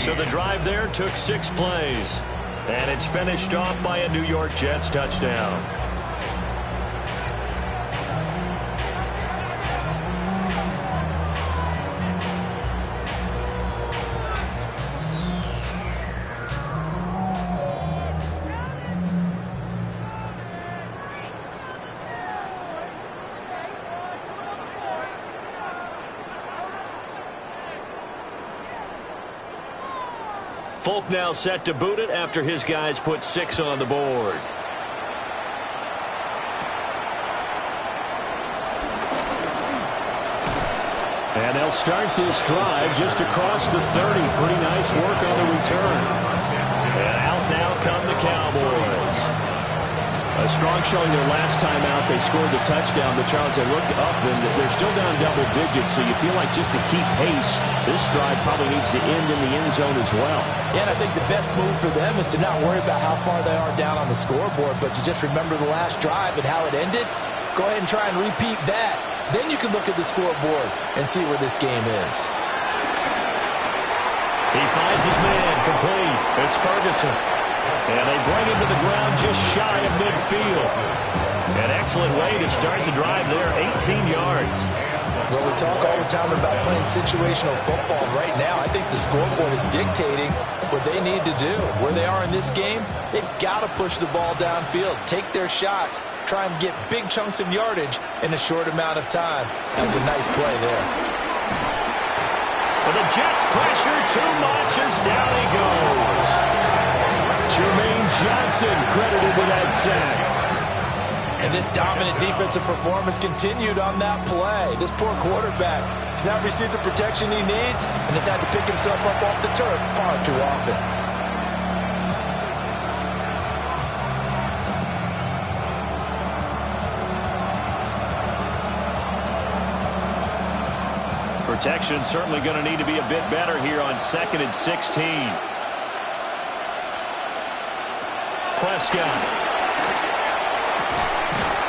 So the drive there took 6 plays. And it's finished off by a New York Jets touchdown. Folk now set to boot it after his guys put 6 on the board. And they'll start this drive just across the 30. Pretty nice work on the return. And out now come the Cowboys. A strong showing their last time out. They scored the touchdown, but Charles, they looked up and they're still down double digits, so you feel like just to keep pace, this drive probably needs to end in the end zone as well. Yeah, and I think the best move for them is to not worry about how far they are down on the scoreboard, but to just remember the last drive and how it ended. Go ahead and try and repeat that. Then you can look at the scoreboard and see where this game is. He finds his man complete. It's Ferguson. And they bring him to the ground just shy of midfield. An excellent way to start the drive there, 18 yards. Well, we talk all the time about playing situational football. Right now, I think the scoreboard is dictating what they need to do. Where they are in this game, they've got to push the ball downfield, take their shots, try and get big chunks of yardage in a short amount of time. That was a nice play there. But the Jets pressure too much as down he goes. Jermaine Johnson credited with that sack. And this dominant defensive performance continued on that play. This poor quarterback has not received the protection he needs and has had to pick himself up off the turf far too often. Protection certainly going to need to be a bit better here on 2nd and 16. Prescott.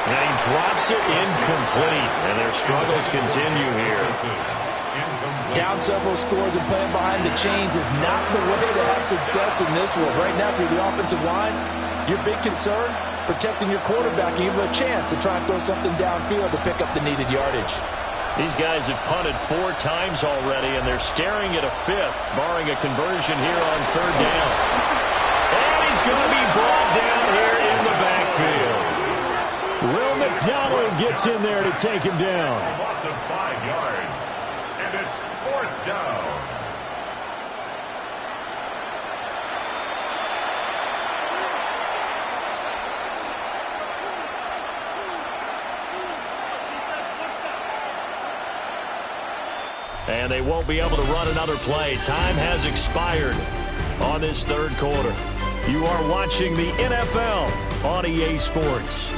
And he drops it incomplete, and their struggles continue here. Down several scores and playing behind the chains is not the way to have success in this one. Right now, if you're the offensive line, your big concern, protecting your quarterback and give him a chance to try and throw something downfield to pick up the needed yardage. These guys have punted 4 times already, and they're staring at a 5th, barring a conversion here on 3rd down. And he's going to be brought down here in the backfield. Will McDonald gets in there to take him down. A loss of 5 yards, and it's 4th down. And they won't be able to run another play. Time has expired on this 3rd quarter. You are watching the NFL on EA Sports.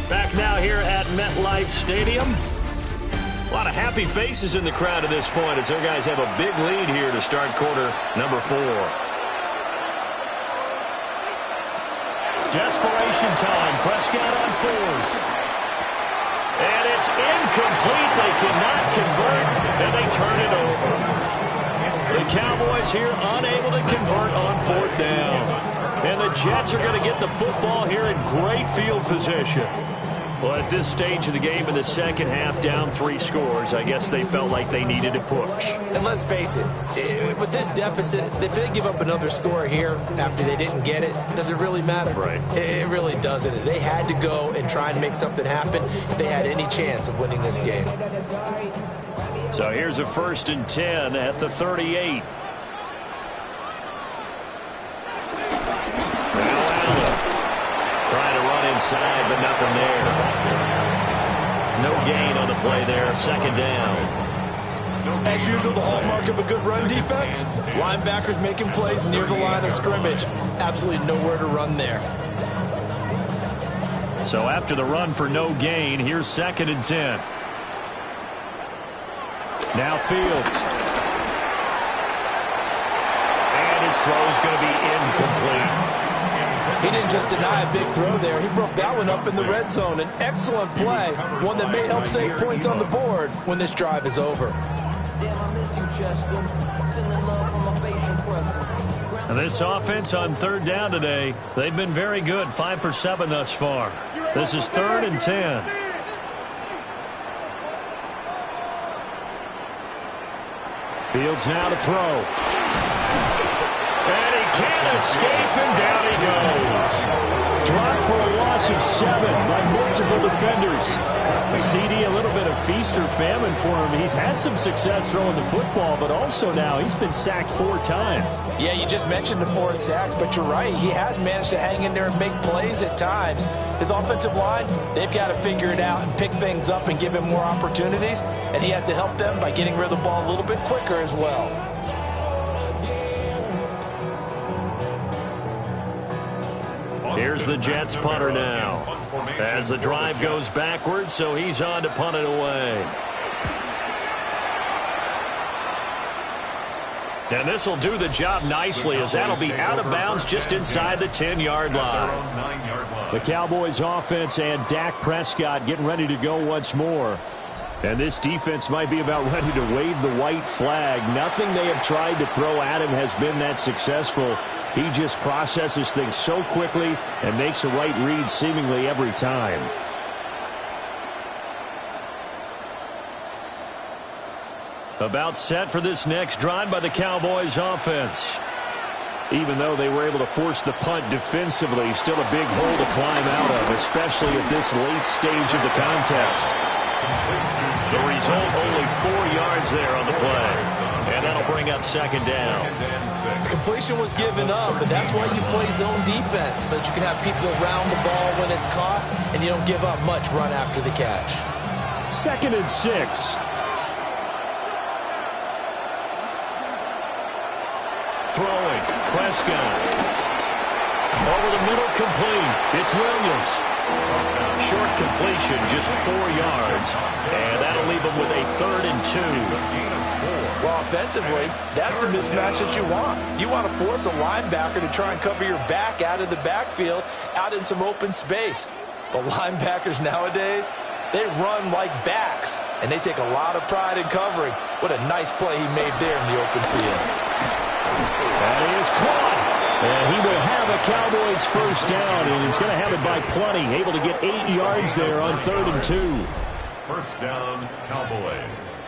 Back now here at MetLife Stadium. A lot of happy faces in the crowd at this point as their guys have a big lead here to start quarter number 4. Desperation time. Prescott on 4th. And it's incomplete. They cannot convert, and they turn it over. The Cowboys here unable to convert on 4th down. And the Jets are going to get the football here in great field position. Well, at this stage of the game in the second half, down 3 scores, I guess they felt like they needed to push. And let's face it, with this deficit, if they give up another score here after they didn't get it, does it really matter? Right. It really doesn't. They had to go and try and make something happen if they had any chance of winning this game. So here's a 1st and 10 at the 38. Trying to run inside, but nothing there. No gain on the play there. 2nd down. As usual, the hallmark of a good run defense, linebackers making plays near the line of scrimmage. Absolutely nowhere to run there. So after the run for no gain, here's 2nd and 10. Now Fields. And his throw's going to be incomplete. He didn't just deny a big throw there. He broke that one up in the red zone. An excellent play, one that may help save points on the board when this drive is over. And this offense on 3rd down today, they've been very good, 5 for 7 thus far. This is 3rd and 10. Fields now to throw. And he can't escape, and down he goes. Dropped for a loss of 7 by multiple defenders. A CD, a little bit of feast or famine for him. He's had some success throwing the football, but also now he's been sacked 4 times. Yeah, you just mentioned the 4 sacks, but you're right. He has managed to hang in there and make plays at times. His offensive line, they've got to figure it out and pick things up and give him more opportunities, and he has to help them by getting rid of the ball a little bit quicker as well. Here's the Jets punter now. As the drive goes backwards, so he's on to punt it away. And this will do the job nicely, as that'll be out of bounds just inside the 10-yard line. The Cowboys offense and Dak Prescott getting ready to go once more. And this defense might be about ready to wave the white flag. Nothing they have tried to throw at him has been that successful. He just processes things so quickly and makes a right read seemingly every time. About set for this next drive by the Cowboys offense. Even though they were able to force the punt defensively, still a big hole to climb out of, especially at this late stage of the contest. The result, only 4 yards there on the play. And that'll bring up second down. Completion was given up, but that's why you play zone defense, so that you can have people around the ball when it's caught, and you don't give up much run after the catch. 2nd and 6. Throwing, Prescott. Over the middle, complete. It's Williams. Short completion, just 4 yards. And that'll leave him with a 3rd and 2. Well, offensively, that's the mismatch that you want. You want to force a linebacker to try and cover your back out of the backfield, out in some open space. But linebackers nowadays, they run like backs, and they take a lot of pride in covering. What a nice play he made there in the open field. That is caught. And he will have a Cowboys first down, and he's going to have it by plenty. Able to get 8 yards there on 3rd and 2. First down, Cowboys.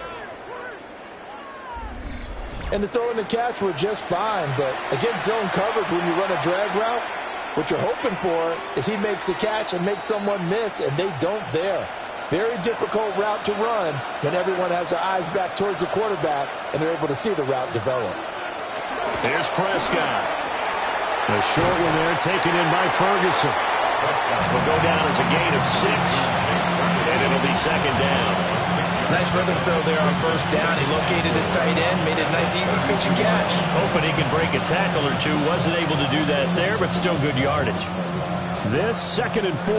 And the throw and the catch were just fine, but against zone coverage, when you run a drag route, what you're hoping for is he makes the catch and makes someone miss, and they don't there. Very difficult route to run when everyone has their eyes back towards the quarterback and they're able to see the route develop. There's Prescott. A short one there taken in by Ferguson. Will go down as a gain of 6, and it'll be second down. Nice rhythm throw there on first down. He located his tight end, made it a nice easy pitch and catch. Hoping he can break a tackle or two. Wasn't able to do that there, but still good yardage. This 2nd and 4.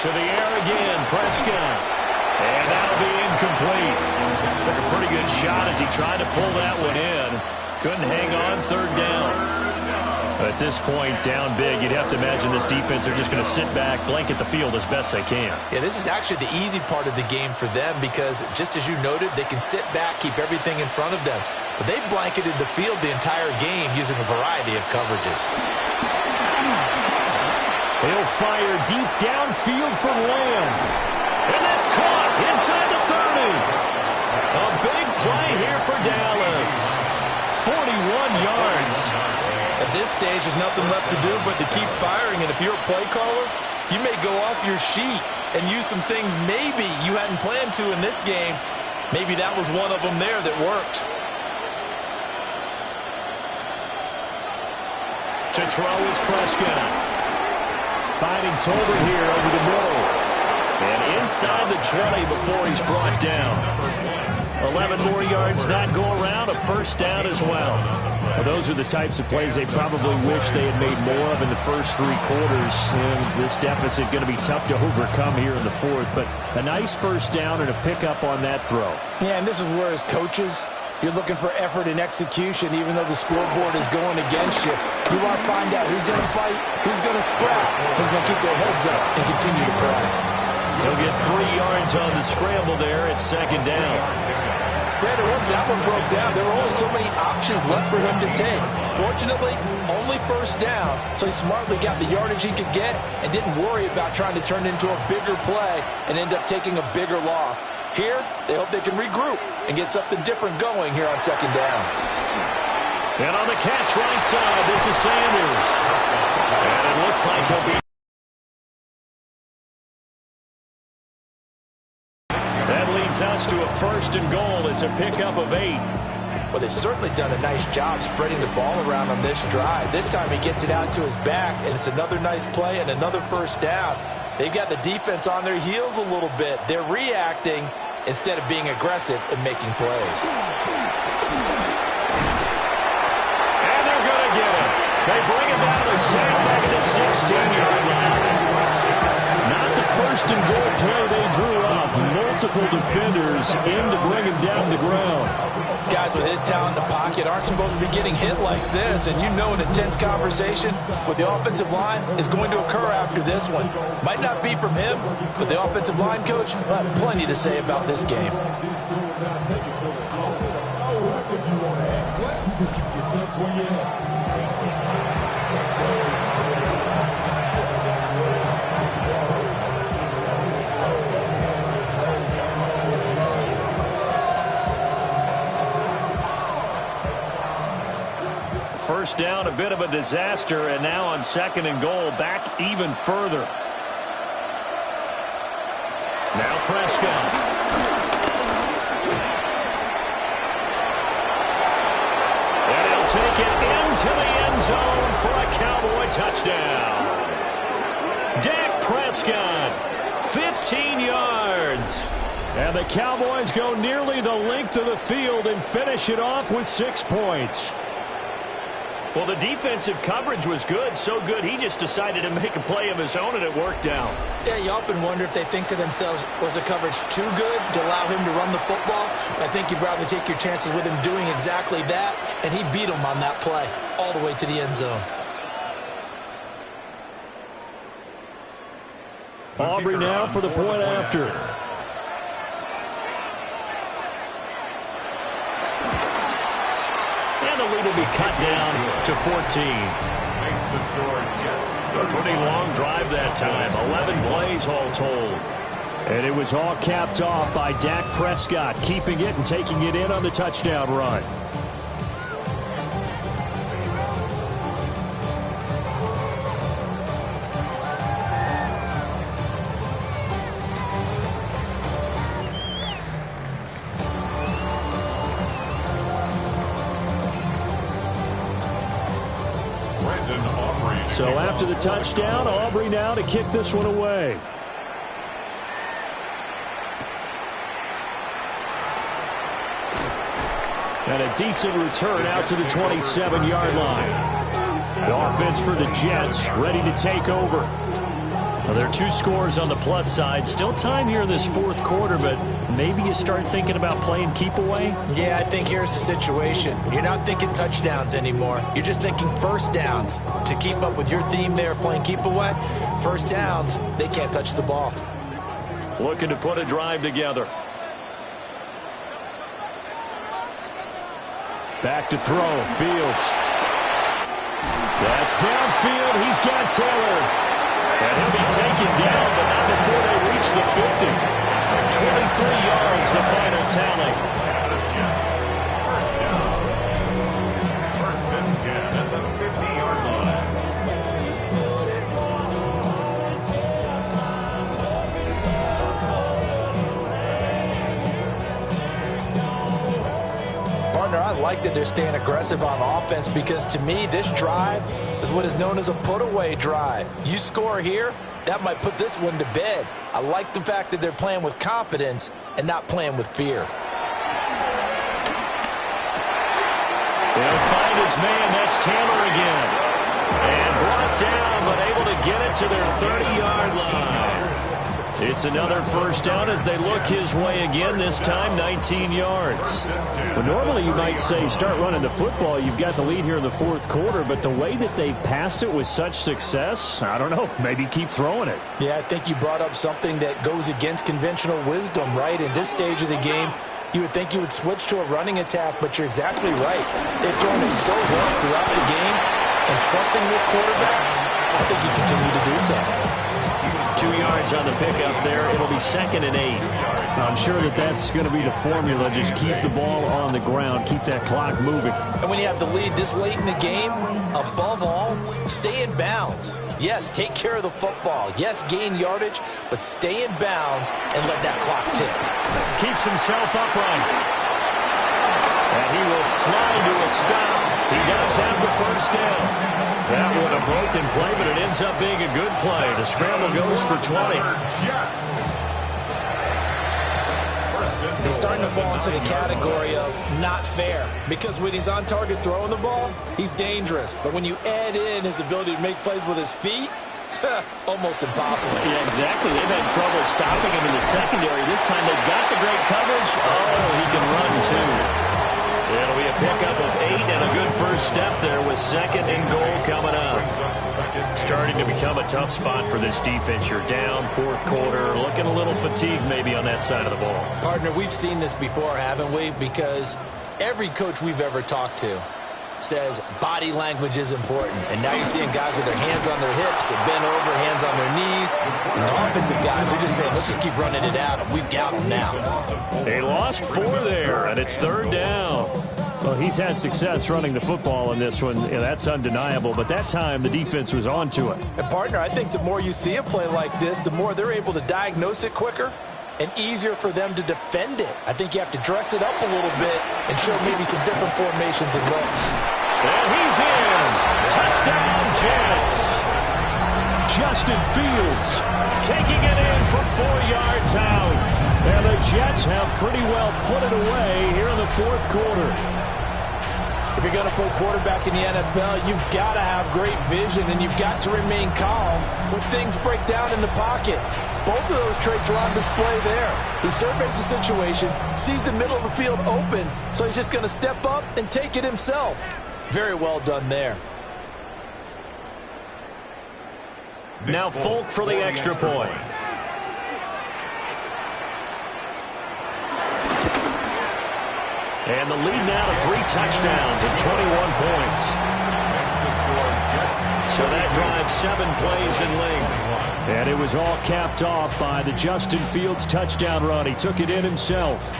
To the air again, Prescott. And that'll be incomplete. Took a pretty good shot as he tried to pull that one in. Couldn't hang on, 3rd down. At this point, down big, you'd have to imagine this defense are just going to sit back, blanket the field as best they can. Yeah, this is actually the easy part of the game for them because, just as you noted, they can sit back, keep everything in front of them. But they've blanketed the field the entire game using a variety of coverages. He'll fire deep downfield for Lamb. And that's caught inside the 30. A big play here for Dallas. 41 yards. At this stage, there's nothing left to do but to keep firing. And if you're a play caller, you may go off your sheet and use some things maybe you hadn't planned to in this game. Maybe that was one of them there that worked. To throw is Prescott. Finding Tolbert here over the middle. And inside the 20 before he's brought down. 11 more yards that go around, a first down as well. Well, those are the types of plays they probably wish they had made more of in the first 3 quarters. And this deficit going to be tough to overcome here in the 4th. But a nice first down and a pickup on that throw. Yeah, and this is where as coaches, you're looking for effort and execution, even though the scoreboard is going against you. You want to find out who's going to fight, who's going to scrap, who's going to keep their heads up and continue to play. He'll get 3 yards on the scramble there at second down. Brandon, once that one broke down, there were only so many options left for him to take. Fortunately, only first down, so he smartly got the yardage he could get and didn't worry about trying to turn it into a bigger play and end up taking a bigger loss. Here, they hope they can regroup and get something different going here on second down. And on the catch right side, this is Sanders. And it looks like he'll be... That leads us to a 1st and goal. It's a pickup of 8. Well, they've certainly done a nice job spreading the ball around on this drive. This time he gets it out to his back, and it's another nice play and another first down. They've got the defense on their heels a little bit. They're reacting instead of being aggressive and making plays. And they're going to get it. They bring him down to sack back at the 16-yard line. Not the 1st and goal play they drew up. multiple defenders in to bring him down to the ground. Guys with his talent in the pocket aren't supposed to be getting hit like this, and you know an intense conversation with the offensive line is going to occur after this one. Might not be from him, but the offensive line coach will have plenty to say about this game. First down, a bit of a disaster, and now on 2nd and goal, back even further. Now Prescott. And he'll take it into the end zone for a Cowboy touchdown. Dak Prescott, 15 yards. And the Cowboys go nearly the length of the field and finish it off with 6 points. Well, the defensive coverage was good, so good he just decided to make a play of his own, and it worked out. Yeah, you often wonder if they think to themselves, was the coverage too good to allow him to run the football? I think you'd rather take your chances with him doing exactly that, and he beat him on that play all the way to the end zone. Aubrey now for the point after. And the lead will be cut down to 14. Makes the score Jets. A pretty long drive that time. 11 plays all told. And it was all capped off by Dak Prescott, keeping it and taking it in on the touchdown run. So after the touchdown, Aubrey now to kick this one away. And a decent return out to the 27-yard line. The offense for the Jets ready to take over. Well, there are 2 scores on the plus side. Still time here in this 4th quarter, but maybe you start thinking about playing keep away? Yeah, I think here's the situation. You're not thinking touchdowns anymore. You're just thinking first downs. To keep up with your theme there, playing keep away, first downs, they can't touch the ball. Looking to put a drive together. Back to throw, Fields. That's downfield. He's got Taylor. And he'll be taken down, but not before they reach the 50. 23 yards, the final tally. Jets. First down. 1st and 10 at the 50-yard line. Partner, I like that they're staying aggressive on offense because to me, this drive is what is known as a put-away drive. You score here, that might put this one to bed. I like the fact that they're playing with confidence and not playing with fear. They'll find his man. That's Taylor again. And brought down, but able to get it to their 30-yard line. It's another first down as they look his way again, this time 19 yards. Well, normally you might say start running the football. You've got the lead here in the 4th quarter, but the way that they've passed it with such success, I don't know, maybe keep throwing it. Yeah, I think you brought up something that goes against conventional wisdom, right? In this stage of the game, you would think you would switch to a running attack, but you're exactly right. They've thrown it so well throughout the game, and trusting this quarterback, I think you continue to do so. 2 yards on the pickup there. It'll be 2nd and 8. I'm sure that that's going to be the formula. Just keep the ball on the ground. Keep that clock moving. And when you have the lead this late in the game, above all, stay in bounds. Yes, take care of the football. Yes, gain yardage, but stay in bounds and let that clock tick. Keeps himself upright. And he will slide to a stop. He does have the first down. That one a broken play, but it ends up being a good play. The scramble goes for 20. He's starting to fall into the category of not fair, because when he's on target throwing the ball, he's dangerous. But when you add in his ability to make plays with his feet, Almost impossible. Yeah, exactly. They've had trouble stopping him in the secondary. This time they've got the great coverage. Oh, he can run, too. It'll be a pickup of 8 and a good first step there with 2nd and goal coming up. Starting to become a tough spot for this defense. You're down 4th quarter, looking a little fatigued maybe on that side of the ball. Partner, we've seen this before, haven't we? Because every coach we've ever talked to says body language is important. And now you're seeing guys with their hands on their hips, they're bent over, hands on their knees. And the offensive guys are just saying, let's just keep running it out, and we've got them now. They lost 4 there, and it's 3rd down. Well, he's had success running the football in this one. Yeah, that's undeniable. But that time, the defense was on to it. And, partner, I think the more you see a play like this, the more they're able to diagnose it quicker and easier for them to defend it. I think you have to dress it up a little bit and show maybe some different formations and looks. And he's in. Touchdown, Jets. Justin Fields taking it in from 4 yards out. And the Jets have pretty well put it away here in the 4th quarter. If you're going to play quarterback in the NFL, you've got to have great vision, and you've got to remain calm when things break down in the pocket. Both of those traits are on display there. He surveys the situation, sees the middle of the field open, so he's just going to step up and take it himself. Very well done there. Now Folk for the extra point. And the lead now to 3 touchdowns and 21 points. So that drives 7 plays in length. And it was all capped off by the Justin Fields touchdown run. He took it in himself.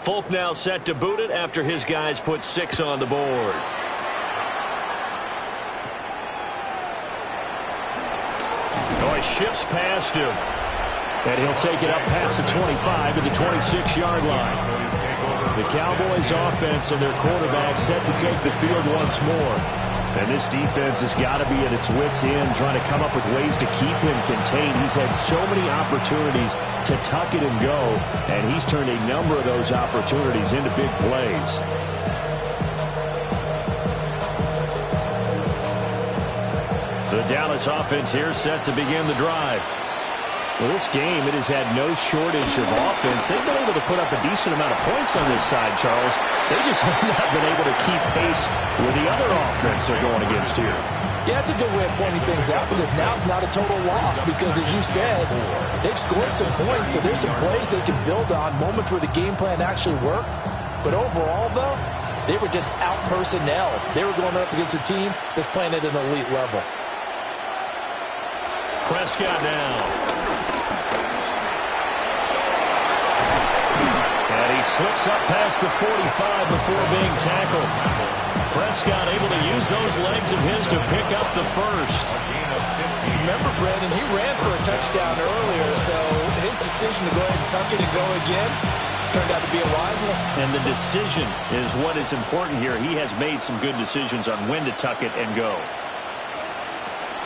Folk now set to boot it after his guys put 6 on the board. Oh, he shifts past him. And he'll take it up past the 25 to the 26-yard line. The Cowboys offense and their quarterback set to take the field once more. And this defense has got to be at its wits' end, trying to come up with ways to keep him contained. He's had so many opportunities to tuck it and go, and he's turned a number of those opportunities into big plays. The Dallas offense here set to begin the drive. Well, this game, it has had no shortage of offense. They've been able to put up a decent amount of points on this side, Charles. They just have not been able to keep pace with the other offense they're going against here. Yeah, that's a good way of pointing things out, because now it's not a total loss, because as you said, they've scored some points, so there's some plays they can build on, moments where the game plan actually worked. But overall, though, they were just out-personnel. They were going up against a team that's playing at an elite level. Prescott now. And he slips up past the 45 before being tackled. Prescott able to use those legs of his to pick up the first. Remember, Brandon, he ran for a touchdown earlier, so his decision to go ahead and tuck it and go again turned out to be a wise one. And the decision is what is important here. He has made some good decisions on when to tuck it and go.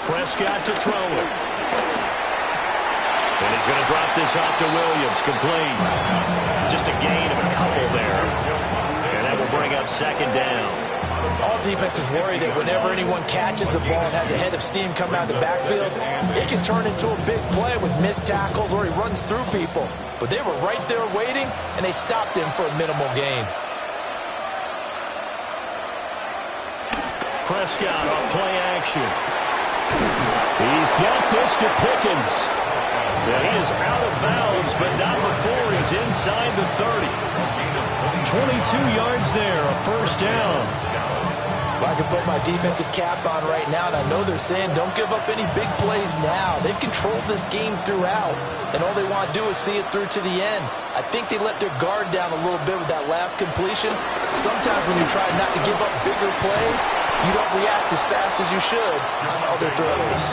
Prescott to throw it. And he's going to drop this off to Williams, complete. Just a gain of a couple there. And that will bring up 2nd down. All defenses worry that whenever anyone catches the ball and has a head of steam come out of the backfield, it can turn into a big play with missed tackles or he runs through people. But they were right there waiting, and they stopped him for a minimal gain. Prescott on play action. He's got this to Pickens. And he is out of bounds, but not before he's inside the 30. 22 yards there, a first down. Well, I can put my defensive cap on right now, and I know they're saying don't give up any big plays now. They've controlled this game throughout, and all they want to do is see it through to the end. I think they let their guard down a little bit with that last completion. Sometimes when you try not to give up bigger plays, you don't react as fast as you should on other throws.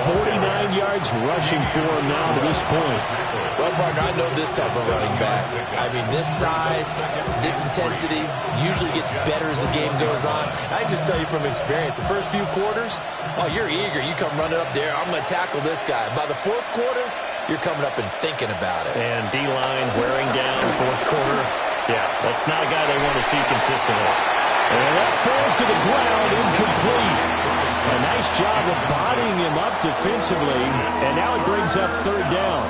49 yards rushing for him now to this point. Well, partner, I know this type of running back. I mean, this size, this intensity usually gets better as the game goes on. I just tell you from experience, the first few quarters, oh, you're eager. You come running up there, I'm going to tackle this guy. By the fourth quarter, you're coming up and thinking about it. And D-line wearing down fourth quarter. Yeah, that's not a guy they want to see consistently. And that falls to the ground, incomplete. A nice job of bodying him up defensively, and now it brings up third down.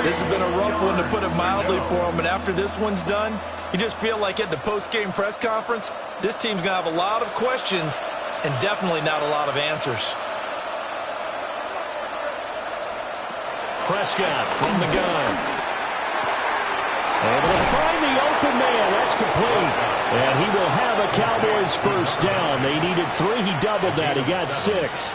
This has been a rough one, to put it mildly, for him, and after this one's done, you just feel like at the post-game press conference, this team's going to have a lot of questions and definitely not a lot of answers. Prescott from the gun. Able to find the open man. That's complete. And he will have a Cowboys first down. They needed 3. He doubled that. He got 6.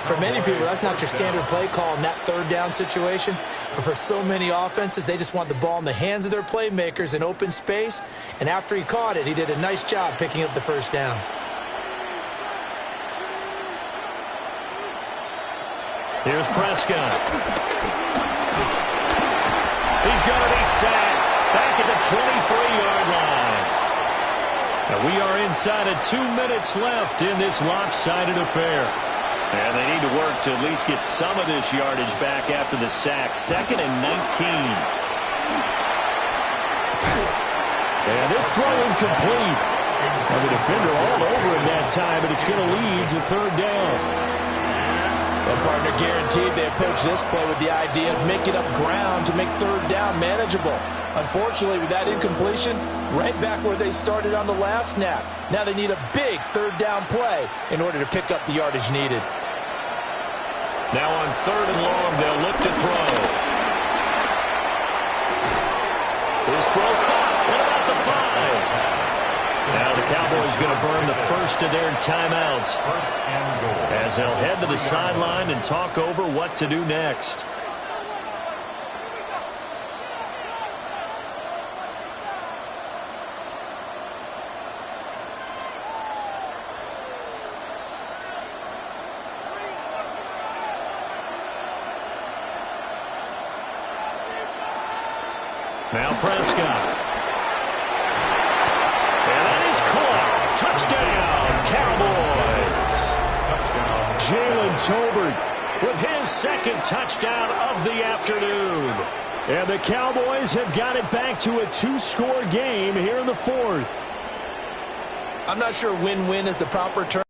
For many people, that's not your standard play call in that third down situation. But for so many offenses, they just want the ball in the hands of their playmakers in open space. And after he caught it, he did a nice job picking up the first down. Here's Prescott. He's going to be sacked back at the 23-yard line. And we are inside of 2 minutes left in this lopsided affair. And they need to work to at least get some of this yardage back after the sack. 2nd and 19. And this throw incomplete. And the defender all over him that time, but it's going to lead to third down. Well, partner, guaranteed they approach this play with the idea of making up ground to make third down manageable. Unfortunately, with that incompletion, right back where they started on the last snap. Now they need a big third down play in order to pick up the yardage needed. Now on 3rd and long, they'll look to throw. His throw caught. What about the 5? Now the Cowboys going to burn the first of their timeouts as they'll head to the sideline and talk over what to do next. Now Prescott. And that is caught. Touchdown, Cowboys. Jalen Tolbert with his 2nd touchdown of the afternoon. And the Cowboys have got it back to a 2-score game here in the 4th. I'm not sure win-win is the proper term.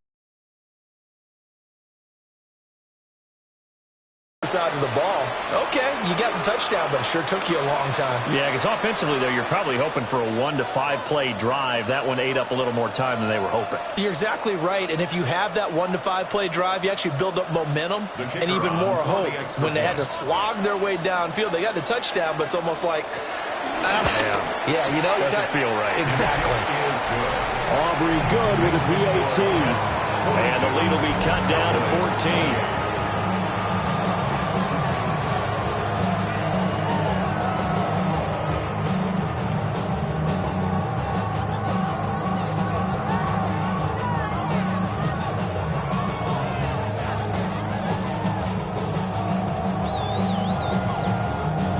Side of the ball. Okay, you got the touchdown, but it sure took you a long time. Yeah, because offensively, though, you're probably hoping for a 1 to 5 play drive. That one ate up a little more time than they were hoping. You're exactly right, and if you have that 1 to 5 play drive, you actually build up momentum and even more hope. When they had to slog their way downfield, they got the touchdown, but it's almost like, yeah, you know, doesn't feel right. Exactly. Aubrey good with a PAT, and the lead will be cut down to 14.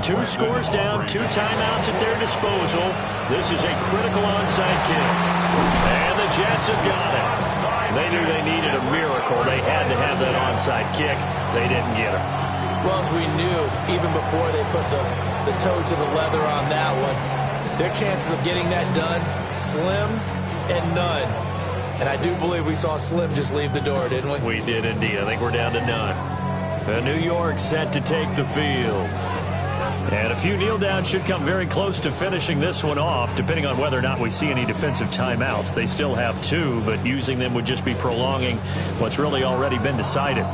Two scores down, 2 timeouts at their disposal. This is a critical onside kick. And the Jets have got it. They knew they needed a miracle. They had to have that onside kick. They didn't get it. Well, as we knew, even before they put the toe to the leather on that one, their chances of getting that done, slim and none. And I do believe we saw Slim just leave the door, didn't we? We did indeed. I think we're down to none. The New York set to take the field. And a few kneel downs should come very close to finishing this one off, depending on whether or not we see any defensive timeouts. They still have 2, but using them would just be prolonging what's really already been decided.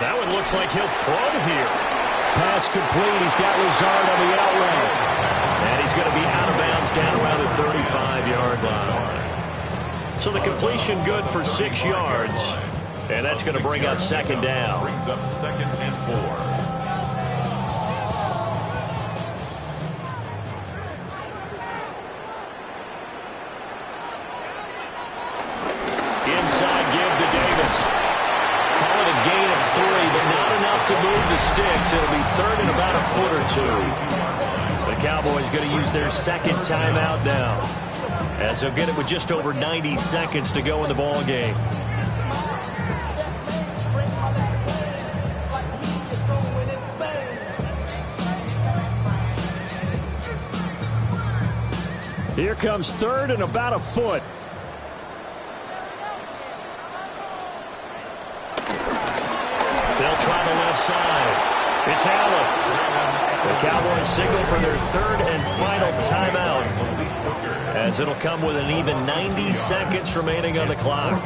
That one looks like he'll throw here. Pass complete. He's got Lazard on the out route. And he's going to be out of bounds down around the 35-yard line. So the completion good for 6 yards. And that's going to bring up 2nd down. Brings up 2nd and 4. inside give to Davis. Call it a gain of 3, but not enough to move the sticks. It'll be third and about a foot or two. The Cowboys going to use their second timeout now, as they'll get it with just over 90 seconds to go in the ball game. Here comes third and about a foot. They'll try the left side. It's Allen. The Cowboys signal for their third and final timeout, as it'll come with an even 90 seconds remaining on the clock.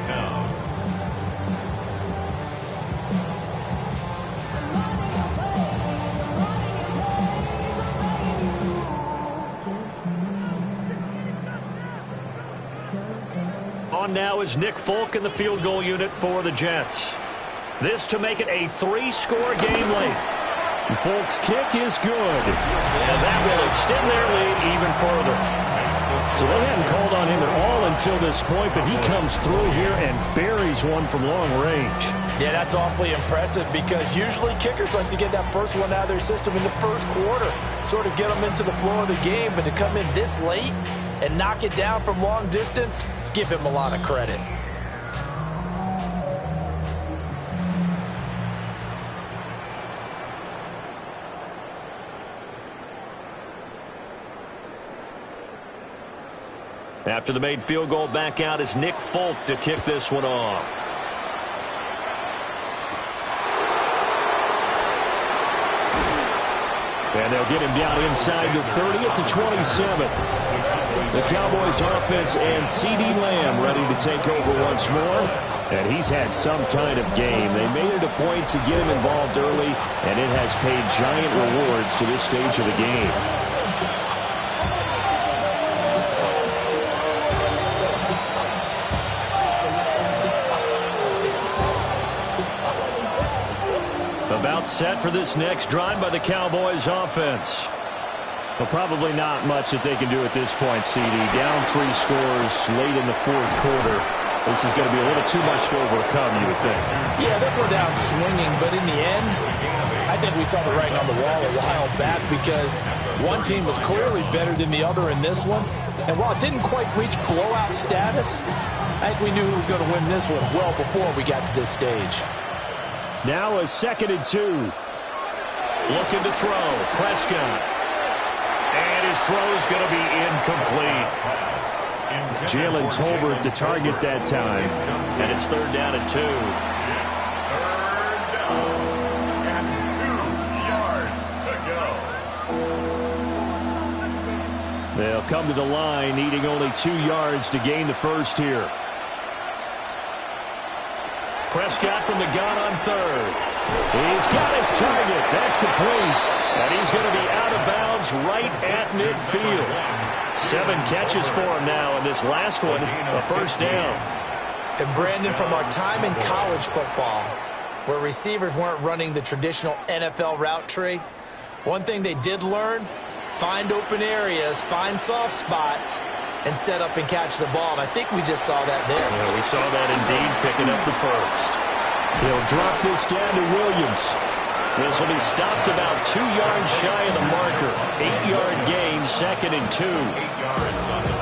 On now is Nick Folk in the field goal unit for the Jets. This to make it a 3-score game late. Folk's kick is good. And that will extend their lead even further. So they hadn't called on him at all until this point, but he comes through here and buries one from long range. Yeah, that's awfully impressive because usually kickers like to get that first one out of their system in the first quarter, sort of get them into the flow of the game, but to come in this late and knock it down from long distance, give him a lot of credit. After the made field goal, back out is Nick Folk to kick this one off. And they'll get him down inside the 30 to 27. The Cowboys offense and C.D. Lamb ready to take over once more. And he's had some kind of game. They made it a point to get him involved early, and it has paid giant rewards to this stage of the game. About set for this next drive by the Cowboys offense. Well, probably not much that they can do at this point, CD. Down 3 scores late in the fourth quarter. This is going to be a little too much to overcome, you would think. Yeah, they'll go down swinging, but in the end, I think we saw the writing on the wall a while back because one team was clearly better than the other in this one. And while it didn't quite reach blowout status, I think we knew who was going to win this one well before we got to this stage. Now a 2nd and 2. Looking to throw. Prescott. And his throw is going to be incomplete. Jalen Tolbert to target that time. And it's 3rd down and 2. It's 3rd down and 2 yards to go. They'll come to the line needing only 2 yards to gain the first here. Prescott from the gun on 3rd. He's got his target. That's complete. And he's going to be out of bounds right at midfield. 7 catches for him now, and this last one, a 1st down. And Brandon, from our time in college football, where receivers weren't running the traditional NFL route tree, one thing they did learn, find open areas, find soft spots, and set up and catch the ball. And I think we just saw that there. Yeah, we saw that indeed, picking up the 1st. He'll drop this down to Williams. This will be stopped about 2 yards shy of the marker. 8-yard gain, 2nd and 2.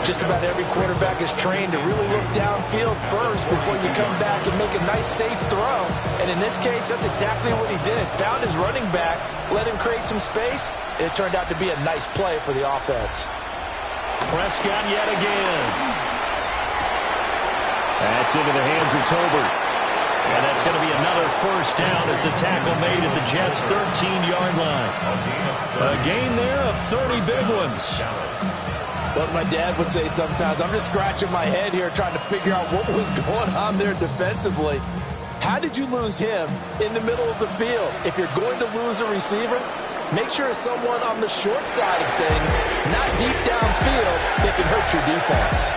Just about every quarterback is trained to really look downfield first before you come back and make a nice, safe throw. And in this case, that's exactly what he did. Found his running back, let him create some space, and it turned out to be a nice play for the offense. Prescott yet again. That's into the hands of Tolbert. And that's going to be another 1st down as the tackle made at the Jets' 13-yard line. A gain there of 30 big ones. What my dad would say sometimes, I'm just scratching my head here trying to figure out what was going on there defensively. How did you lose him in the middle of the field? If you're going to lose a receiver, make sure it's someone on the short side of things, not deep downfield, that can hurt your defense.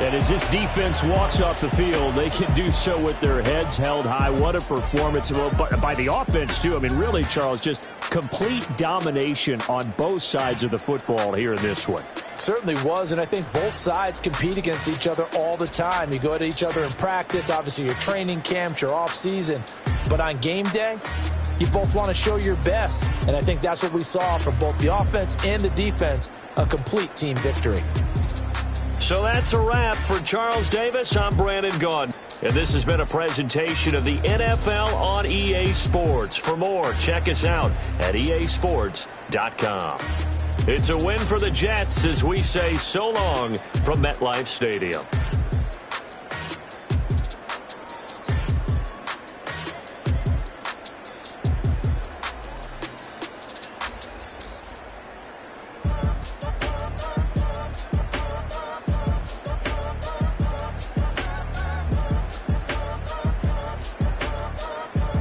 And as this defense walks off the field, they can do so with their heads held high. What a performance by the offense, too. I mean, really, Charles, just complete domination on both sides of the football here in this one. Certainly was, and I think both sides compete against each other all the time. You go at each other in practice, obviously your training camps, your off-season. But on game day, you both want to show your best. And I think that's what we saw from both the offense and the defense, a complete team victory. So that's a wrap for Charles Davis. I'm Brandon Gaudin. And this has been a presentation of the NFL on EA Sports. For more, check us out at easports.com. It's a win for the Jets as we say so long from MetLife Stadium.